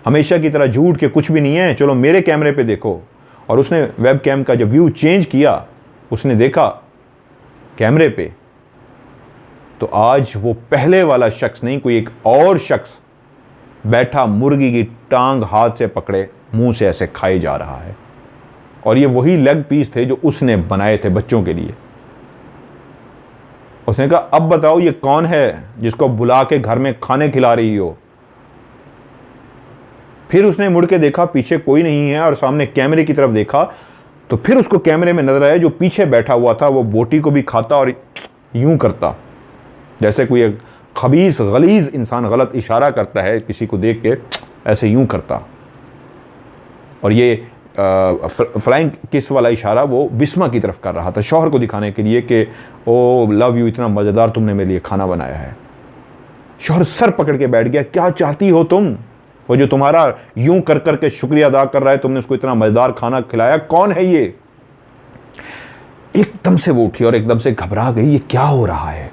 हमेशा की तरह झूठ के कुछ भी नहीं है, चलो मेरे कैमरे पे देखो। और उसने वेब कैम का जब व्यू चेंज किया, उसने देखा कैमरे पे, तो आज वो पहले वाला शख्स नहीं, कोई एक और शख्स बैठा मुर्गी की टांग हाथ से पकड़े मुंह से ऐसे खाए जा रहा है। और ये वही लेग पीस थे जो उसने बनाए थे बच्चों के लिए। उसने कहा अब बताओ ये कौन है जिसको बुला के घर में खाने खिला रही हो। फिर उसने मुड़ के देखा, पीछे कोई नहीं है, और सामने कैमरे की तरफ देखा तो फिर उसको कैमरे में नजर आया जो पीछे बैठा हुआ था वो बोटी को भी खाता और यूं करता, जैसे कोई एक खबीस गलीज इंसान गलत इशारा करता है किसी को देख के, ऐसे यूं करता। और ये फ्लाइंग किस वाला इशारा वो बिस्मा की तरफ कर रहा था, शौहर को दिखाने के लिए कि ओ लव यू, इतना मज़ेदार तुमने मेरे लिए खाना बनाया है। शौहर सर पकड़ के बैठ गया, क्या चाहती हो तुम। वो जो तुम्हारा यूं कर करके शुक्रिया अदा कर रहा है, तुमने उसको इतना मज़ेदार खाना खिलाया, कौन है ये। एकदम से वो उठी और एकदम से घबरा गई, ये क्या हो रहा है।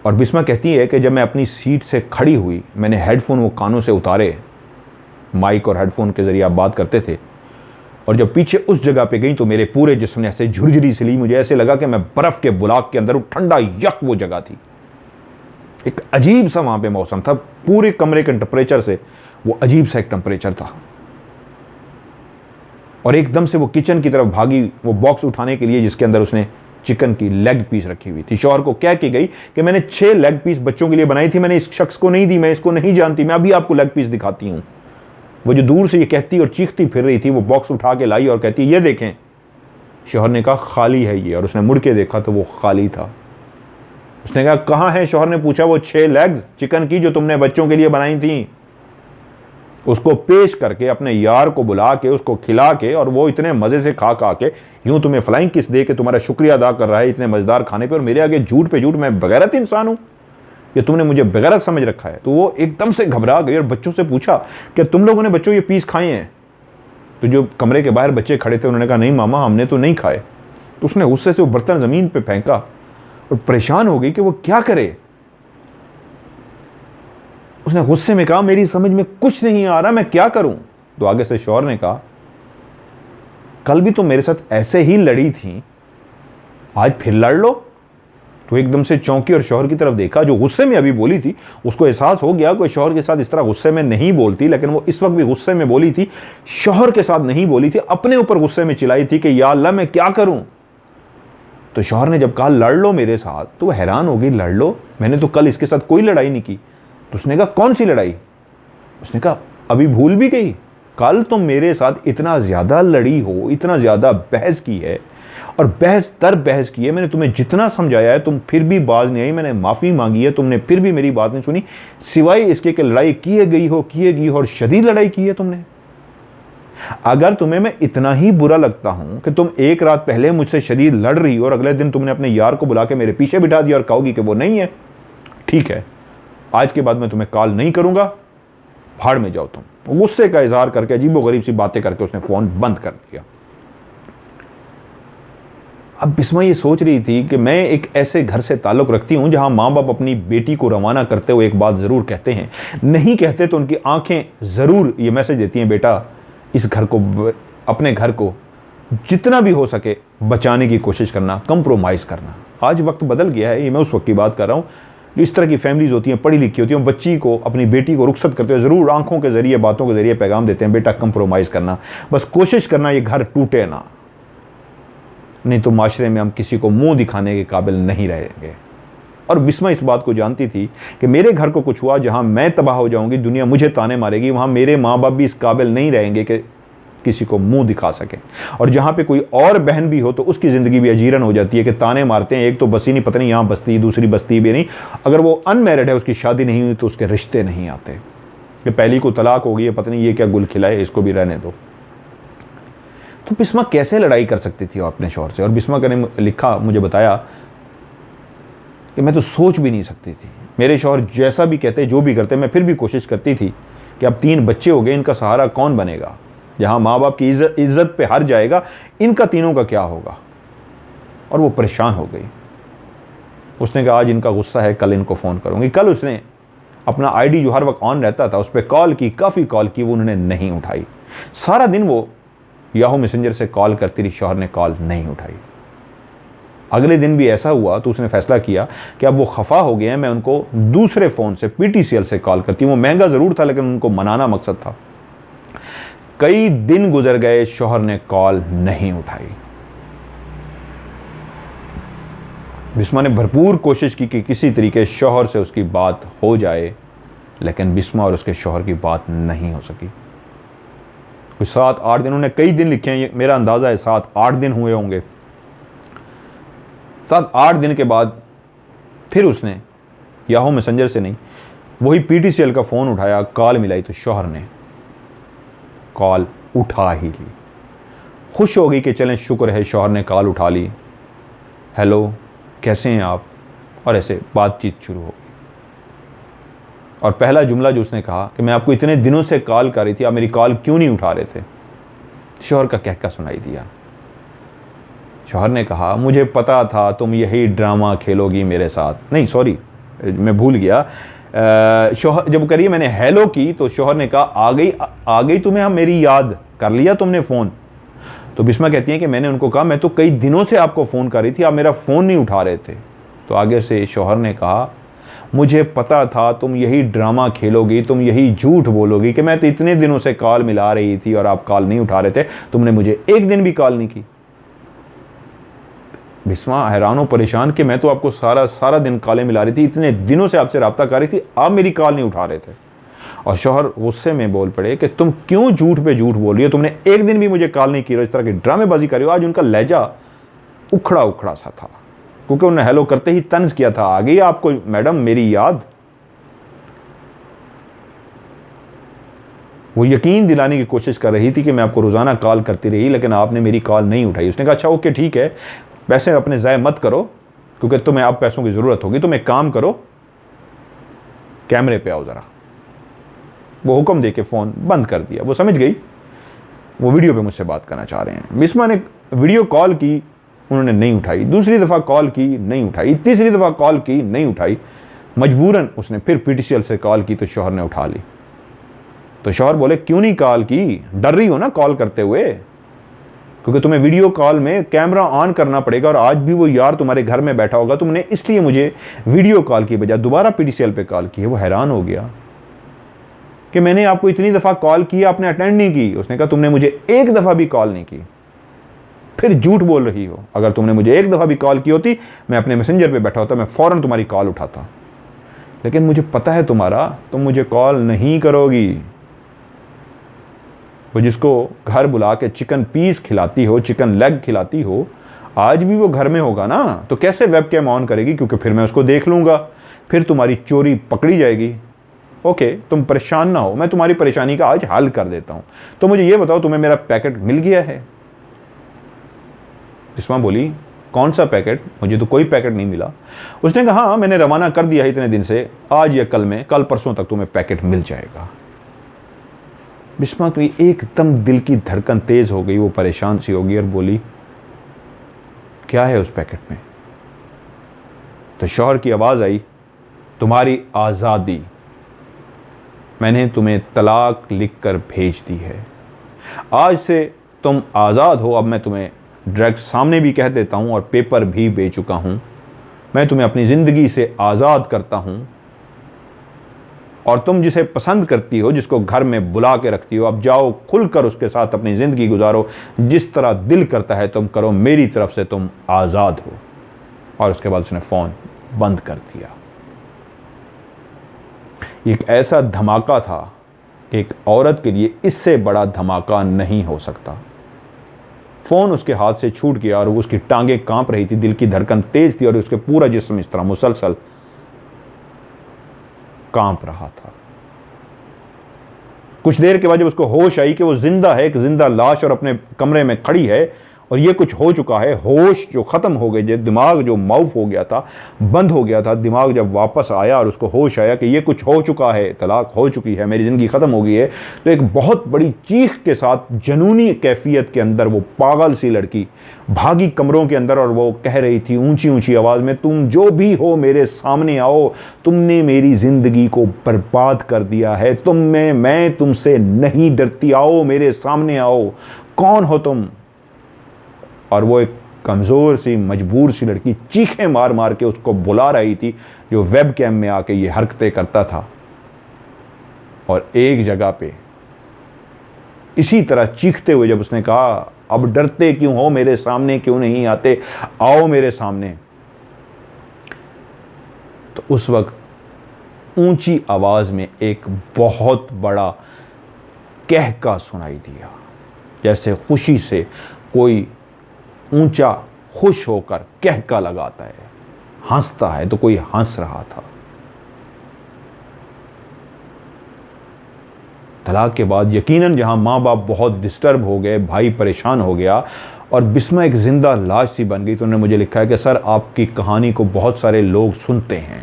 और बिस्मा कहती है कि जब मैं अपनी सीट से खड़ी हुई, मैंने हेडफोन वो कानों से उतारे, माइक और हेडफोन के जरिए आप बात करते थे, और जब पीछे उस जगह पे गई तो मेरे पूरे जिस्म ने ऐसे झुरझुरी से ली, मुझे ऐसे लगा कि मैं बर्फ के बुलाक के अंदर हूं, ठंडा यक वो जगह थी। एक अजीब सा वहां पे मौसम था, पूरे कमरे के टेम्परेचर से वो अजीब सा एक टेम्परेचर था। और एकदम से वो किचन की तरफ भागी, वो बॉक्स उठाने के लिए जिसके अंदर उसने चिकन की लेग पीस रखी हुई थी। शौहर को कह के गई कि मैंने 6 लेग पीस बच्चों के लिए बनाई थी, मैंने इस शख्स को नहीं दी, मैं इसको नहीं जानती, मैं अभी आपको लेग पीस दिखाती हूं। वो जो दूर से ये कहती और चीखती फिर रही थी, वो बॉक्स उठा के लाई और कहती ये देखें। शौहर ने कहा खाली है ये, और उसने मुड़ के देखा तो वो खाली था। उसने कहा कहां है? शौहर ने पूछा। वो 6 लेग्स चिकन की जो तुमने बच्चों के लिए बनाई थी, उसको पेश करके अपने यार को बुला के उसको खिला के, और वो इतने मजे से खा खा के यूं तुम्हें फ्लाइंग किस दे के तुम्हारा शुक्रिया अदा कर रहा है इतने मजेदार खाने पे, और मेरे आगे झूठ पे झूठ, मैं बगैरत इंसान हूं, ये तुमने मुझे बगैरत समझ रखा है। तो वो एकदम से घबरा गई और बच्चों से पूछा कि तुम लोगों ने बच्चों ये पीस खाए हैं? तो जो कमरे के बाहर बच्चे खड़े थे उन्होंने कहा नहीं मामा, हमने तो नहीं खाए। तो उसने गुस्से से वो बर्तन जमीन पे फेंका और परेशान हो गई कि वो क्या करे। उसने गुस्से में कहा मेरी समझ में कुछ नहीं आ रहा, मैं क्या करूं? तो आगे से शौहर ने कहा कल भी तुम मेरे साथ ऐसे ही लड़ी थी, आज फिर लड़ लो। तो एकदम से चौंकी और शौहर की तरफ देखा। जो गुस्से में अभी बोली थी उसको एहसास हो गया कोई शौहर के साथ इस तरह गुस्से में नहीं बोलती, लेकिन वो इस वक्त भी गुस्से में बोली थी, शौहर के साथ नहीं बोली थी, अपने ऊपर गुस्से में चिल्लाई थी कि या अल्लाह मैं क्या करूं। तो शौहर ने जब कहा लड़ लो मेरे साथ, तो वो हैरान हो गई, लड़ लो? मैंने तो कल इसके साथ कोई लड़ाई नहीं की। तो उसने कहा कौन सी लड़ाई? उसने कहा अभी भूल भी गई, कल तुम मेरे साथ इतना ज्यादा लड़ी हो, इतना ज्यादा बहस की है, और बहस दर बहस की है, मैंने तुम्हें जितना समझाया है तुम फिर भी बाज नहीं आई, मैंने माफी मांगी है, तुमने फिर भी मेरी बात नहीं सुनी, सिवाय इसके कि लड़ाई किए गई हो और शदीद लड़ाई की है तुमने। अगर तुम्हें मैं इतना ही बुरा लगता हूं कि तुम एक रात पहले मुझसे शदीद लड़ रही हो और अगले दिन तुमने अपने यार को बुला के मेरे पीछे बिठा दिया और कहोगी कि वो नहीं है, ठीक है, आज के बाद मैं तुम्हें कॉल नहीं करूंगा, भाड़ में जाओ तुम। गुस्से का इजहार करके अजीबोगरीब सी बातें करके उसने फोन बंद कर दिया। अब बिस्मा ये सोच रही थी कि मैं एक ऐसे घर से ताल्लुक रखती हूं जहां माँ बाप अपनी बेटी को रवाना करते हुए एक बात जरूर कहते हैं, नहीं कहते तो उनकी आंखें जरूर ये मैसेज देती हैं, बेटा इस घर को, अपने घर को जितना भी हो सके बचाने की कोशिश करना, कंप्रोमाइज करना। आज वक्त बदल गया है, ये मैं उस वक्त की बात कर रहा हूं जो इस तरह की फैमिलीज होती हैं, पढ़ी लिखी होती हैं, बच्ची को, अपनी बेटी को रुखसत करते हुए जरूर आंखों के जरिए, बातों के जरिए पैगाम देते हैं, बेटा कंप्रोमाइज करना, बस कोशिश करना ये घर टूटे ना, नहीं तो माशरे में हम किसी को मुंह दिखाने के काबिल नहीं रहेंगे। और बिस्मा इस बात को जानती थी कि मेरे घर को कुछ हुआ जहां मैं तबाह हो जाऊंगी, दुनिया मुझे ताने मारेगी, वहां मेरे माँ बाप भी इस काबिल नहीं रहेंगे कि किसी को मुंह दिखा सके। और जहां पे कोई और बहन भी हो तो उसकी जिंदगी भी अजीरन हो जाती है कि ताने मारते हैं, एक तो बसी नहीं, पता नहीं यहां बसती, दूसरी बसती भी नहीं, अगर वो अनमैरिड है, उसकी शादी नहीं हुई तो उसके रिश्ते नहीं आते, कि पहली को तलाक हो गई है, पता नहीं ये क्या गुल खिलाए, इसको भी रहने दो। तो बिस्मा कैसे लड़ाई कर सकती थी अपने शौहर से? और बिस्मा ने लिखा, मुझे बताया कि मैं तो सोच भी नहीं सकती थी, मेरे शौहर जैसा भी कहते, जो भी करते, मैं फिर भी कोशिश करती थी कि अब 3 बच्चे हो गए, इनका सहारा कौन बनेगा? जहां माँ बाप की इज्जत पे हार जाएगा, इनका तीनों का क्या होगा? और वो परेशान हो गई। उसने कहा आज इनका गुस्सा है, कल इनको फ़ोन करूंगी। कल उसने अपना आईडी जो हर वक्त ऑन रहता था उस पर कॉल की, काफ़ी कॉल की, वो उन्होंने नहीं उठाई। सारा दिन वो याहू मैसेंजर से कॉल करती रही, शौहर ने कॉल नहीं उठाई। अगले दिन भी ऐसा हुआ तो उसने फैसला किया कि अब वो खफा हो गए हैं, मैं उनको दूसरे फ़ोन से, PTCL से कॉल करती हूँ। वो महंगा ज़रूर था लेकिन उनको मनाना मकसद था। कई दिन गुजर गए, शौहर ने कॉल नहीं उठाई। बिस्मा ने भरपूर कोशिश की कि किसी तरीके शौहर से उसकी बात हो जाए, लेकिन बिस्मा और उसके शौहर की बात नहीं हो सकी। कुछ 7-8 दिन, उन्होंने कई दिन लिखे हैं, मेरा अंदाज़ा है 7-8 दिन हुए होंगे। 7-8 दिन के बाद फिर उसने याहू मैसेंजर से नहीं, वही PTCL का फ़ोन उठाया, कॉल मिलाई तो शौहर ने कॉल उठा ही ली। खुश हो गई कि चलें शुक्र है शौहर ने कॉल उठा ली, हेलो कैसे हैं आप, और ऐसे बातचीत शुरू हो गई। और पहला जुमला जो उसने कहा कि मैं आपको इतने दिनों से कॉल कर रही थी, आप मेरी कॉल क्यों नहीं उठा रहे थे? शौहर का कहका सुनाई दिया। शौहर ने कहा मुझे पता था तुम यही ड्रामा खेलोगी मेरे साथ। नहीं सॉरी, मैं भूल गया। शौहर जब करिए मैंने हेलो की तो शौहर ने कहा आ गई तुम्हें हम मेरी याद, कर लिया तुमने फ़ोन? तो बिस्मा कहती है कि मैंने उनको कहा मैं तो कई दिनों से आपको फ़ोन कर रही थी, आप मेरा फ़ोन नहीं उठा रहे थे। तो आगे से शौहर ने कहा मुझे पता था तुम यही ड्रामा खेलोगी, तुम यही झूठ बोलोगी कि मैं तो इतने दिनों से कॉल मिला रही थी और आप कॉल नहीं उठा रहे थे, तुमने मुझे एक दिन भी कॉल नहीं की। बिस्मा हैरान हो, परेशान कि मैं तो आपको सारा दिन कॉलें मिला रही थी, इतने दिनों से आपसे रब्ता कर रही थी, आप मेरी कॉल नहीं उठा रहे थे। और शौहर गुस्से में बोल पड़े कि तुम क्यों झूठ पे झूठ बोल रही हो, तुमने एक दिन भी मुझे कॉल नहीं की, इस तरह की ड्रामेबाजी कर रही हो। आज उनका लहजा उखड़ा उखड़ा सा था, क्योंकि उन्होंने हेलो करते ही तंज किया था, आ गई आपको मैडम मेरी याद। वो यकीन दिलाने की कोशिश कर रही थी कि मैं आपको रोज़ाना कॉल करती रही, लेकिन आपने मेरी कॉल नहीं उठाई। उसने कहा अच्छा ओके ठीक है, पैसे अपने ज़ाय मत करो, क्योंकि तुम्हें अब पैसों की ज़रूरत होगी, तुम एक काम करो, कैमरे पे आओ ज़रा। वो हुक्म दे के फ़ोन बंद कर दिया। वो समझ गई वो वीडियो पे मुझसे बात करना चाह रहे हैं। बिस्मा ने वीडियो कॉल की, उन्होंने नहीं उठाई, दूसरी दफ़ा कॉल की नहीं उठाई, तीसरी दफ़ा कॉल की नहीं उठाई। मजबूरन उसने फिर पीटीसीएल से कॉल की तो शौहर ने उठा ली। तो शौहर बोले क्यों नहीं कॉल की, डर रही हो ना कॉल करते हुए, क्योंकि तुम्हें वीडियो कॉल में कैमरा ऑन करना पड़ेगा और आज भी वो यार तुम्हारे घर में बैठा होगा, तुमने इसलिए मुझे वीडियो कॉल की बजाय दोबारा पीटीसीएल पे कॉल की है। वो हैरान हो गया कि मैंने आपको इतनी दफ़ा कॉल की, आपने अटेंड नहीं की। उसने कहा तुमने मुझे एक दफ़ा भी कॉल नहीं की, फिर झूठ बोल रही हो। अगर तुमने मुझे एक दफ़ा भी कॉल की होती, मैं अपने मैसेंजर पे बैठा होता, मैं फ़ौरन तुम्हारी कॉल उठाता, लेकिन मुझे पता है तुम्हारा, तुम मुझे कॉल नहीं करोगी। वो जिसको घर बुला के चिकन पीस खिलाती हो, चिकन लेग खिलाती हो, आज भी वो घर में होगा ना, तो कैसे वेबकैम ऑन करेगी, क्योंकि फिर मैं उसको देख लूँगा, फिर तुम्हारी चोरी पकड़ी जाएगी। ओके तुम परेशान ना हो, मैं तुम्हारी परेशानी का आज हल कर देता हूँ। तो मुझे ये बताओ तुम्हें मेरा पैकेट मिल गया है? बिस्मा बोली कौन सा पैकेट, मुझे तो कोई पैकेट नहीं मिला। उसने कहा हाँ मैंने रवाना कर दिया है इतने दिन से, आज या कल में, कल परसों तक तुम्हें पैकेट मिल जाएगा। बिस्मा की एकदम दिल की धड़कन तेज हो गई, वो परेशान सी हो गई और बोली क्या है उस पैकेट में? तो शौहर की आवाज़ आई तुम्हारी आज़ादी, मैंने तुम्हें तलाक लिखकर भेज दी है, आज से तुम आज़ाद हो। अब मैं तुम्हें डायरेक्ट सामने भी कह देता हूँ और पेपर भी भेज चुका हूँ, मैं तुम्हें अपनी ज़िंदगी से आज़ाद करता हूँ, और तुम जिसे पसंद करती हो, जिसको घर में बुला के रखती हो, अब जाओ खुलकर उसके साथ अपनी ज़िंदगी गुजारो, जिस तरह दिल करता है तुम करो, मेरी तरफ से तुम आज़ाद हो। और उसके बाद उसने फ़ोन बंद कर दिया। एक ऐसा धमाका था, एक औरत के लिए इससे बड़ा धमाका नहीं हो सकता। फ़ोन उसके हाथ से छूट गया और उसकी टांगें कांप रही थी, दिल की धड़कन तेज थी और उसके पूरा जिस्म इस तरह मुसलसल कांप रहा था। कुछ देर के बाद जब उसको होश आई कि वो जिंदा है, एक जिंदा लाश, और अपने कमरे में खड़ी है और ये कुछ हो चुका है, होश जो ख़त्म हो गए, दिमाग जो माउफ हो गया था, बंद हो गया था, दिमाग जब वापस आया और उसको होश आया कि ये कुछ हो चुका है, तलाक हो चुकी है, मेरी ज़िंदगी ख़त्म हो गई है, तो एक बहुत बड़ी चीख के साथ जनूनी कैफियत के अंदर वो पागल सी लड़की भागी कमरों के अंदर और वो कह रही थी ऊंची ऊंची आवाज़ में तुम जो भी हो मेरे सामने आओ, तुमने मेरी ज़िंदगी को बर्बाद कर दिया है, मैं तुमसे नहीं डरती, आओ मेरे सामने आओ, कौन हो तुम? और वो एक कमज़ोर सी मजबूर सी लड़की चीखें मार मार के उसको बुला रही थी, जो वेब कैम में आके ये हरकतें करता था। और एक जगह पे इसी तरह चीखते हुए जब उसने कहा अब डरते क्यों हो, मेरे सामने क्यों नहीं आते, आओ मेरे सामने, तो उस वक्त ऊंची आवाज़ में एक बहुत बड़ा कहका सुनाई दिया, जैसे खुशी से कोई ऊंचा खुश होकर कहका लगाता है, हंसता है, तो कोई हंस रहा था। तलाक के बाद यकीनन जहां माँ बाप बहुत डिस्टर्ब हो गए, भाई परेशान हो गया और बिस्मा एक जिंदा लाश सी बन गई, तो उन्होंने मुझे लिखा है कि सर आपकी कहानी को बहुत सारे लोग सुनते हैं,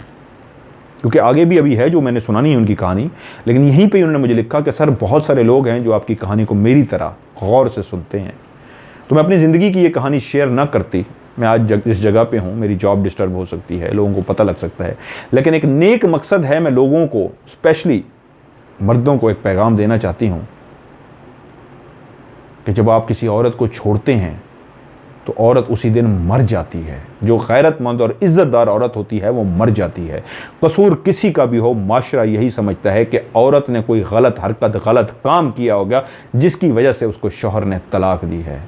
क्योंकि आगे भी अभी है जो मैंने सुना नहीं उनकी कहानी, लेकिन यहीं पे उन्होंने मुझे लिखा कि सर बहुत सारे लोग हैं जो आपकी कहानी को मेरी तरह गौर से सुनते हैं। तो मैं अपनी ज़िंदगी की ये कहानी शेयर ना करती, मैं आज इस जगह पे हूँ, मेरी जॉब डिस्टर्ब हो सकती है, लोगों को पता लग सकता है, लेकिन एक नेक मकसद है, मैं लोगों को स्पेशली मर्दों को एक पैगाम देना चाहती हूँ कि जब आप किसी औरत को छोड़ते हैं तो औरत उसी दिन मर जाती है। जो गैरतमंद और इज़्ज़तदार औरत होती है वो मर जाती है। कसूर किसी का भी हो, माशरा यही समझता है कि औरत ने कोई गलत हरकत, गलत काम किया होगा जिसकी वजह से उसको शौहर ने तलाक दी है।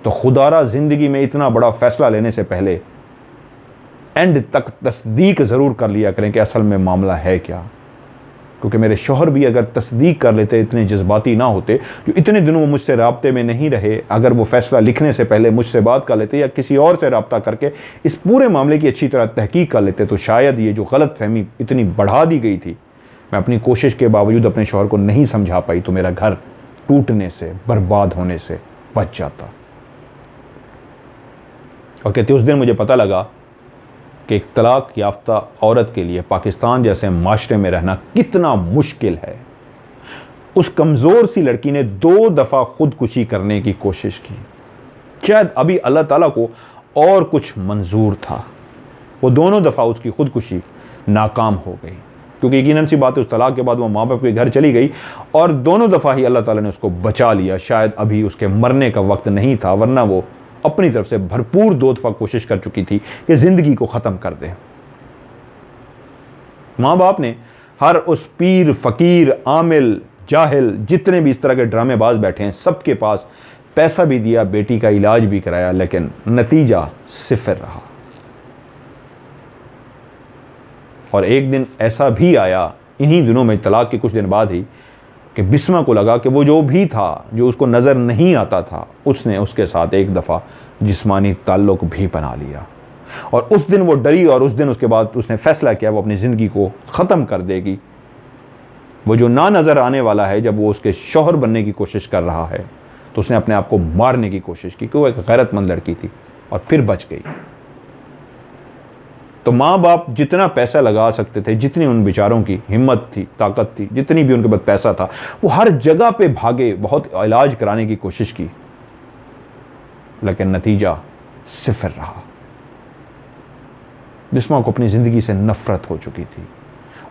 तो खुदारा ज़िंदगी में इतना बड़ा फैसला लेने से पहले एंड तक तस्दीक ज़रूर कर लिया करें कि असल में मामला है क्या। क्योंकि मेरे शौहर भी अगर तस्दीक कर लेते, इतने जज्बाती ना होते, जो इतने दिनों वो मुझसे राब्ते में नहीं रहे, अगर वो फैसला लिखने से पहले मुझसे बात कर लेते या किसी और से राब्ता करके इस पूरे मामले की अच्छी तरह तहकीक कर लेते, तो शायद ये जो गलत फहमी इतनी बढ़ा दी गई थी, मैं अपनी कोशिश के बावजूद अपने शौहर को नहीं समझा पाई, तो मेरा घर टूटने से, बर्बाद होने से बच जाता। और कहते उस दिन मुझे पता लगा कि एक तलाक याफ्ता औरत के लिए पाकिस्तान जैसे माशरे में रहना कितना मुश्किल है। उस कमज़ोर सी लड़की ने 2 दफ़ा खुदकुशी करने की कोशिश की। शायद अभी अल्लाह ताला को और कुछ मंजूर था। वो दोनों दफ़ा उसकी खुदकुशी नाकाम हो गई, क्योंकि यकीनन सी बात है उस तलाक के बाद वो माँ बाप के घर चली गई और दोनों दफ़ा ही अल्लाह ताला ने उसको बचा लिया। शायद अभी उसके मरने का वक्त नहीं था, वरना वो अपनी तरफ से भरपूर 2 दफ़ा कोशिश कर चुकी थी कि ज़िंदगी को ख़त्म कर दे। माँ बाप ने हर उस पीर, फ़कीर, आमिल, जाहिल, जितने भी इस तरह के ड्रामेबाज बैठे हैं, सबके पास पैसा भी दिया, बेटी का इलाज भी कराया, लेकिन नतीजा सिफर रहा। और एक दिन ऐसा भी आया, इन्हीं दिनों में, तलाक के कुछ दिन बाद ही, कि बिस्मा को लगा कि वो जो भी था, जो उसको नज़र नहीं आता था, उसने उसके साथ एक दफ़ा जिस्मानी ताल्लुक़ भी बना लिया। और उस दिन वो डरी और उस दिन उसके बाद उसने फ़ैसला किया वो अपनी ज़िंदगी को ख़त्म कर देगी। वो जो ना नज़र आने वाला है, जब वो उसके शौहर बनने की कोशिश कर रहा है, तो उसने अपने आप को मारने की कोशिश की, क्योंकि वो एक गैरतमंद लड़की थी और फिर बच गई। तो माँ बाप जितना पैसा लगा सकते थे, जितनी उन बेचारों की हिम्मत थी, ताकत थी, जितनी भी उनके पास पैसा था, वो हर जगह पे भागे, बहुत इलाज कराने की कोशिश की, लेकिन नतीजा सिफर रहा। बिस्मा को अपनी ज़िंदगी से नफ़रत हो चुकी थी।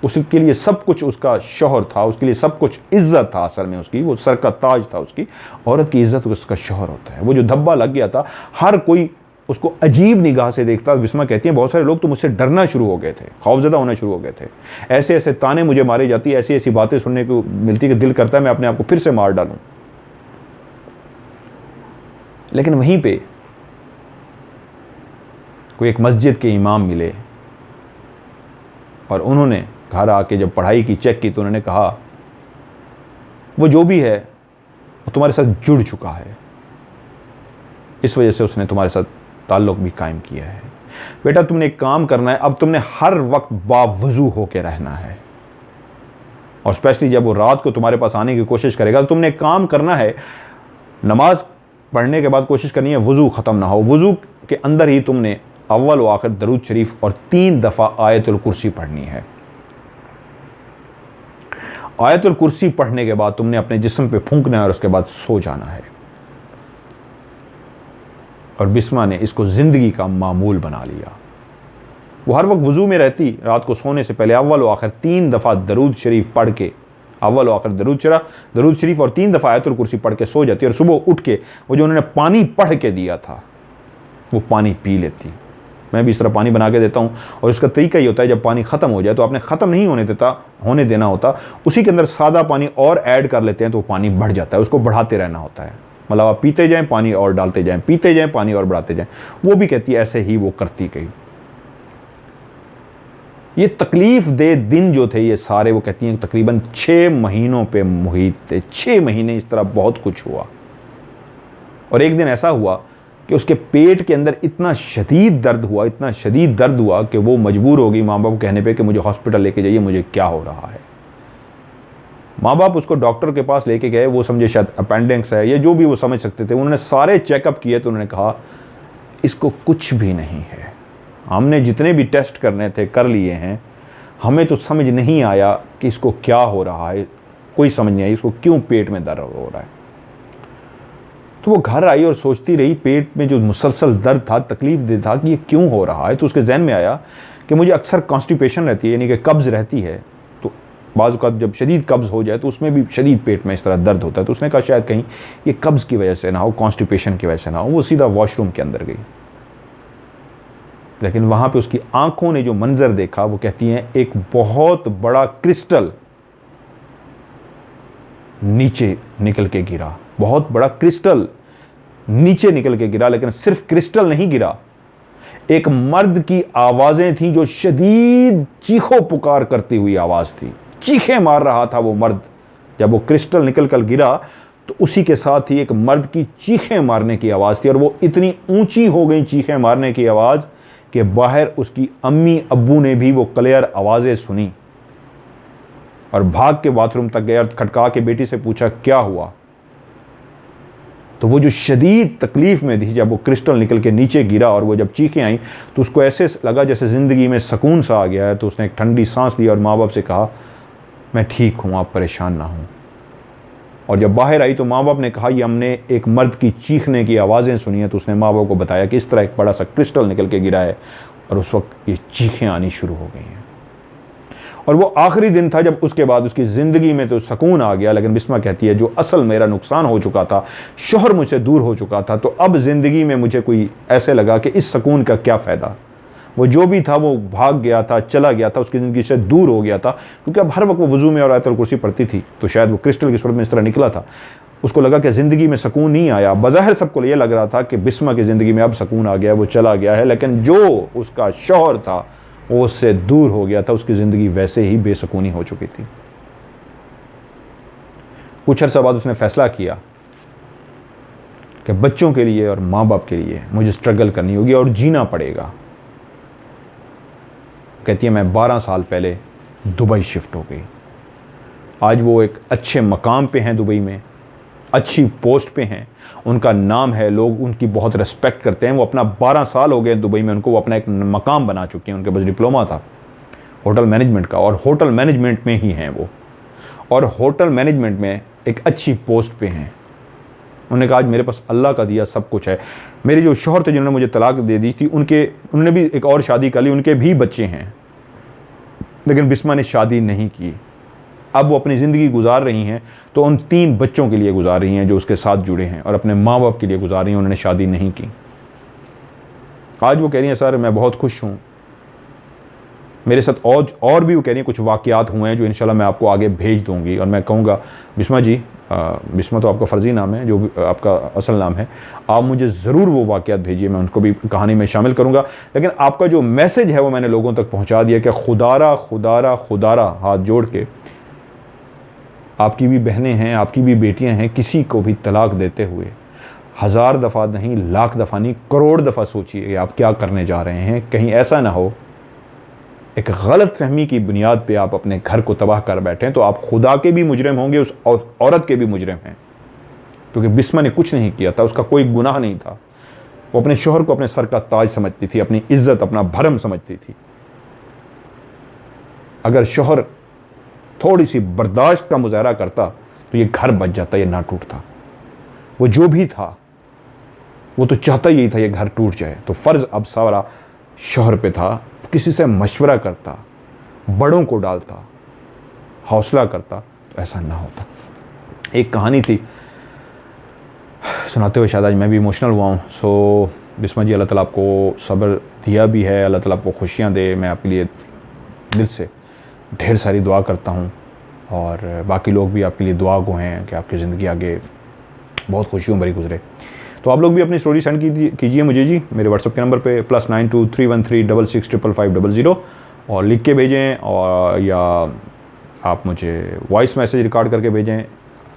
उसके लिए सब कुछ उसका शौहर था, उसके लिए सब कुछ इज्जत था। असल में उसकी वो सर का ताज था। उसकी औरत की इज्जत उसका शौहर होता है। वो जो धब्बा लग गया था, हर कोई उसको अजीब निगाह से देखता। बिस्मा कहती है बहुत सारे लोग तो मुझसे डरना शुरू हो गए थे, खौफजदा होना शुरू हो गए थे। ऐसे ऐसे ताने मुझे मारे जाती, ऐसी ऐसी बातें सुनने को मिलती कि दिल करता है मैं अपने आप को फिर से मार डालूं। लेकिन वहीं पे कोई एक मस्जिद के इमाम मिले और उन्होंने घर आके जब पढ़ाई की, चेक की, तो उन्होंने कहा वो जो भी है वो तुम्हारे साथ जुड़ चुका है, इस वजह से उसने तुम्हारे साथ ताल्लुक़ भी कायम किया है। बेटा तुमने एक काम करना है, अब तुमने हर वक्त बावजू होके रहना है, और स्पेशली जब वो रात को तुम्हारे पास आने की कोशिश करेगा तो तुमने एक काम करना है, नमाज पढ़ने के बाद कोशिश करनी है वज़ू ख़त्म ना हो। वज़ू के अंदर ही तुमने अव्वल व आखिर दरूद शरीफ और 3 दफ़ा आयतुल कुर्सी पढ़नी है। आयतुल कुर्सी पढ़ने के बाद तुमने अपने जिस्म पे फूंकना है और उसके बाद सो जाना है। और बिस्मा ने इसको ज़िंदगी का मामूल बना लिया। वो हर वक्त वज़ू में रहती, रात को सोने से पहले अव्वल व आखिर 3 दफ़ा दरूद शरीफ पढ़ के, अव्वल व आखिर दरूद शरीफ और 3 दफ़ा आयतुल कुर्सी पढ़ के सो जाती, और सुबह उठ के वो जो उन्होंने पानी पढ़ के दिया था वो पानी पी लेती। मैं भी इस तरह पानी बना के देता हूँ, और उसका तरीका ये होता है जब पानी ख़त्म हो जाए तो आपने ख़त्म नहीं होने देना होता, उसी के अंदर सादा पानी और ऐड कर लेते हैं तो वो पानी बढ़ जाता है। उसको बढ़ाते रहना होता है, मतलब आप पीते जाएं, पानी और डालते जाएं, पीते जाएं, पानी और बढ़ाते जाएं। वो भी कहती है ऐसे ही वो करती गई। ये तकलीफ दे दिन जो थे ये सारे, वो कहती हैं तकरीबन 6 महीनों पे मुहित थे। 6 महीने इस तरह बहुत कुछ हुआ। और एक दिन ऐसा हुआ कि उसके पेट के अंदर इतना शदीद दर्द हुआ कि वो मजबूर हो गई माँ बाप कहने पे कि मुझे हॉस्पिटल लेके जाइए, मुझे क्या हो रहा है। माँ बाप उसको डॉक्टर के पास लेके गए, वो समझे शायद अपेंडिक्स है या जो भी वो समझ सकते थे। उन्होंने सारे चेकअप किए तो उन्होंने कहा इसको कुछ भी नहीं है, हमने जितने भी टेस्ट करने थे कर लिए हैं, हमें तो समझ नहीं आया कि इसको क्या हो रहा है, कोई समझ नहीं आई इसको क्यों पेट में दर्द हो रहा है। तो वो घर आई और सोचती रही, पेट में जो मुसलसल दर्द था, तकलीफ दे था, कि ये क्यों हो रहा है। तो उसके जहन में आया कि मुझे अक्सर कॉन्स्टिपेशन रहती है, यानी कि कब्ज़ रहती है, तो बाज़ औक़ात जब शदीद कब्ज़ हो जाए तो उसमें भी शदीद पेट में इस तरह दर्द होता है। तो उसने कहा शायद कहीं ये कब्ज़ की वजह से ना हो, कॉन्स्टिपेशन की वजह से ना हो। वो सीधा वॉशरूम के अंदर गई, लेकिन वहाँ पे उसकी आंखों ने जो मंजर देखा, वो कहती हैं एक बहुत बड़ा क्रिस्टल नीचे निकल के गिरा। बहुत बड़ा क्रिस्टल नीचे निकल के गिरा, लेकिन सिर्फ क्रिस्टल नहीं गिरा, एक मर्द की आवाजें थी जो शदीद चीखों पुकार करती हुई आवाज थी। चीखें मार रहा था वो मर्द। जब वो क्रिस्टल निकल कर गिरा तो उसी के साथ ही एक मर्द की चीखें मारने की आवाज थी, और वो इतनी ऊंची हो गई चीखें मारने की आवाज कि बाहर उसकी अम्मी अब्बू ने भी वो क्लियर आवाजें सुनी और भाग के बाथरूम तक गए और खटका के बेटी से पूछा क्या हुआ। तो वो जो शदीद तकलीफ में थी, जब वो क्रिस्टल निकल के नीचे गिरा और वो जब चीखें आई तो उसको ऐसे लगा जैसे ज़िंदगी में सुकून सा आ गया है। तो उसने एक ठंडी सांस ली और माँ बाप से कहा मैं ठीक हूँ, आप परेशान ना हों। और जब बाहर आई तो माँ बाप ने कहा ये हमने एक मर्द की चीखने की आवाज़ें सुनी हैं। तो उसने माँ बाप को बताया कि इस तरह एक बड़ा सा क्रिस्टल निकल के गिरा है और उस वक्त ये चीखें आनी शुरू हो गई हैं। और वो आखिरी दिन था जब उसके बाद उसकी ज़िंदगी में तो सुकून आ गया, लेकिन बिस्मा कहती है जो असल मेरा नुकसान हो चुका था, शोहर मुझसे दूर हो चुका था, तो अब ज़िंदगी में मुझे कोई ऐसे लगा कि इस सुकून का क्या फ़ायदा। वो जो भी था वो भाग गया था, चला गया था, उसकी ज़िंदगी से दूर हो गया था, क्योंकि अब हर वक्त वो वज़ू में और आयतुल कुर्सी पढ़ती थी। तो शायद वो क्रिस्टल की सूरत में इस तरह निकला था। उसको लगा कि ज़िंदगी में सुकून नहीं आया। बज़ाहिर सबको ये लग रहा था कि बिस्मा की ज़िंदगी में अब सुकून आ गया, वो चला गया है, लेकिन जो उसका शौहर था वो उससे दूर हो गया था। उसकी ज़िंदगी वैसे ही बेसुकूनी हो चुकी थी। कुछ अर्सा बाद उसने फैसला किया कि बच्चों के लिए और माँ बाप के लिए मुझे स्ट्रगल करनी होगी और जीना पड़ेगा। कहती है मैं 12 साल पहले दुबई शिफ्ट हो गई। आज वो एक अच्छे मकाम पे हैं दुबई में, अच्छी पोस्ट पे हैं, उनका नाम है, लोग उनकी बहुत रिस्पेक्ट करते हैं। वो अपना 12 साल हो गए दुबई में, उनको वो अपना एक मकाम बना चुके हैं। उनके पास डिप्लोमा था होटल मैनेजमेंट का, और होटल मैनेजमेंट में ही हैं वो, और होटल मैनेजमेंट में एक अच्छी पोस्ट पे हैं। उन्होंने कहा आज मेरे पास अल्लाह का दिया सब कुछ है। मेरे जो शौहर थे जिन्होंने मुझे तलाक दे दी थी, उन्होंने भी एक और शादी कर ली, उनके भी बच्चे हैं, लेकिन बिस्मा ने शादी नहीं की। अब वो अपनी ज़िंदगी गुजार रही हैं तो उन 3 बच्चों के लिए गुजार रही हैं जो उसके साथ जुड़े हैं, और अपने माँ बाप के लिए गुजार रही हैं। उन्होंने शादी नहीं की। आज वो कह रही हैं सर मैं बहुत खुश हूँ। मेरे साथ और भी वो कह रही हैं कुछ वाक़यात हुए हैं जो इंशाल्लाह मैं आपको आगे भेज दूँगी। और मैं कहूँगा बिस्मा जी, बिस्मा तो आपका फ़र्ज़ी नाम है, जो भी आपका असल नाम है, आप मुझे ज़रूर वो वाक़यात भेजिए, मैं उनको भी कहानी में शामिल करूँगा। लेकिन आपका जो मैसेज है वो मैंने लोगों तक पहुँचा दिया कि खुदारा खुदारा खुदारा हाथ जोड़ के, आपकी भी बहनें हैं, आपकी भी बेटियां हैं, किसी को भी तलाक देते हुए 1000 दफ़ा नहीं, लाख दफ़ा नहीं, करोड़ दफ़ा सोचिए कि आप क्या करने जा रहे हैं। कहीं ऐसा ना हो एक गलत फहमी की बुनियाद पे आप अपने घर को तबाह कर बैठें, तो आप खुदा के भी मुजरिम होंगे, उस औरत के भी मुजरिम हैं। क्योंकि बिस्मा ने कुछ नहीं किया था, उसका कोई गुनाह नहीं था। वो अपने शोहर को अपने सर का ताज समझती थी, अपनी इज्जत, अपना भरम समझती थी। अगर शोहर थोड़ी सी बर्दाश्त का मुजाहरा करता तो ये घर बच जाता, ये ना टूटता। वो जो भी था वो तो चाहता यही था ये घर टूट जाए। तो फ़र्ज़ अब सारा शोहर पे था, किसी से मशवरा करता, बड़ों को डालता, हौसला करता, तो ऐसा ना होता। एक कहानी थी, सुनाते हुए शायद आज मैं भी इमोशनल हुआ हूँ। सो बिस्मा जी, अल्लाह ताला आपको सब्र दिया भी है, अल्लाह ताला आपको खुशियाँ दे। मैं आपके लिए दिल से ढेर सारी दुआ करता हूँ, और बाकी लोग भी आपके लिए दुआ गो हैं कि आपकी ज़िंदगी आगे बहुत खुशियों भरी गुजरे। तो आप लोग भी अपनी स्टोरी सेंड कीजिए मुझे जी, मेरे व्हाट्सएप के नंबर पे +9231366500, और लिख के भेजें, और या आप मुझे वॉइस मैसेज रिकॉर्ड करके भेजें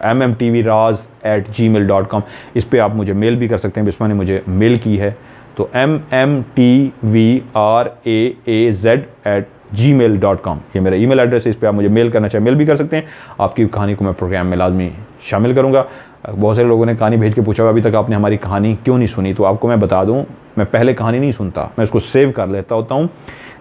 mmtvraz@gmail.com। इस पर आप मुझे मेल भी कर सकते हैं। बिस्मा ने मुझे मेल की है, तो mmtvraz@gmail.com ये मेरा ईमेल एड्रेस है। इस पर आप मुझे मेल करना चाहे मेल भी कर सकते हैं। आपकी कहानी को मैं प्रोग्राम में लाजमी शामिल करूँगा। बहुत सारे लोगों ने कहानी भेज के पूछा अभी तक आपने हमारी कहानी क्यों नहीं सुनी, तो आपको मैं बता दूं, मैं पहले कहानी नहीं सुनता, मैं उसको सेव कर लेता होता हूं।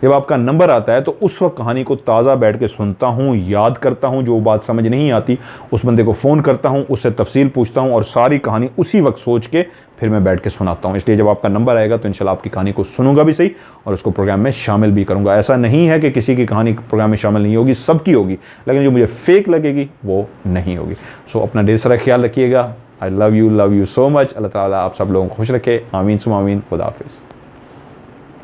जब आपका नंबर आता है तो उस वक्त कहानी को ताज़ा बैठ के सुनता हूं, याद करता हूं, जो बात समझ नहीं आती उस बंदे को फ़ोन करता हूं, उससे तफसील पूछता हूं, और सारी कहानी उसी वक्त सोच के फिर मैं बैठ के सुनाता हूं। इसलिए जब आपका नंबर आएगा तो इंशाल्लाह आपकी कहानी को सुनूंगा भी सही, और उसको प्रोग्राम में शामिल भी करूंगा। ऐसा नहीं है कि किसी की कहानी प्रोग्राम में शामिल नहीं होगी, सबकी होगी, लेकिन जो मुझे फेक लगेगी वो नहीं होगी। सो अपना ढेर सारा ख्याल रखिएगा। I love you so much. Allah ताला आप सब लोगों को खुश रखे। आमीन सुम आमीन। खुदा हाफिज़।